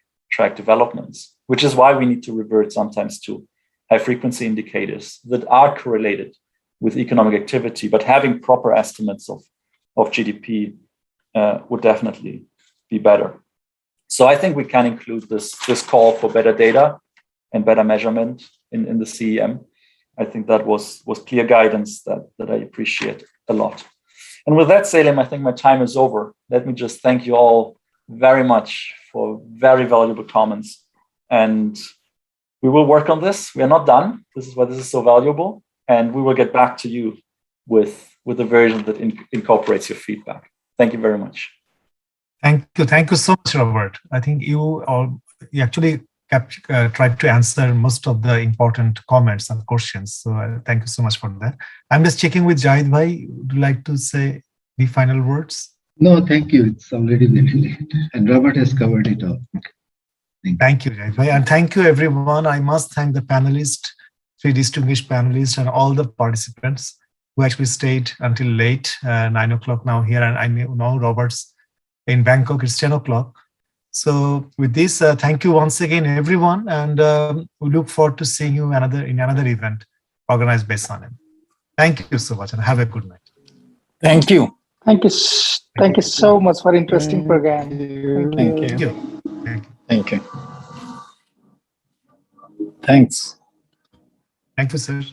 developments, which is why we need to revert sometimes to high frequency indicators that are correlated with economic activity, but having proper estimates of GDP would definitely be better. So I think we can include this call for better data and better measurement in the CEM. I think that was clear guidance that I appreciate a lot. And with that, Selim, I think my time is over. Let me just thank you all very much for very valuable comments. And we will work on this. We are not done. This is why this is so valuable. And we will get back to you with a version that incorporates your feedback. Thank you very much. Thank you. Thank you so much, Robert. I think you actually tried to answer most of the important comments and questions. So thank you so much for that. I'm just checking with Jahid Bhai. Would you like to say the final words? No, thank you. It's already very late. And Robert has covered it all. Thank you, Jahid Bhai. And thank you, everyone. I must thank the panelists, 3 distinguished panelists, and all the participants who actually stayed until late, 9 o'clock now here. And I know Robert's in Bangkok, it's 10 o'clock. So with this, thank you once again, everyone. And we look forward to seeing you in another event organized by SANEM. Thank you so much and have a good night. Thank you. Thank you so much for interesting program. Thank you. Thank you. Thanks. Thank you, sir.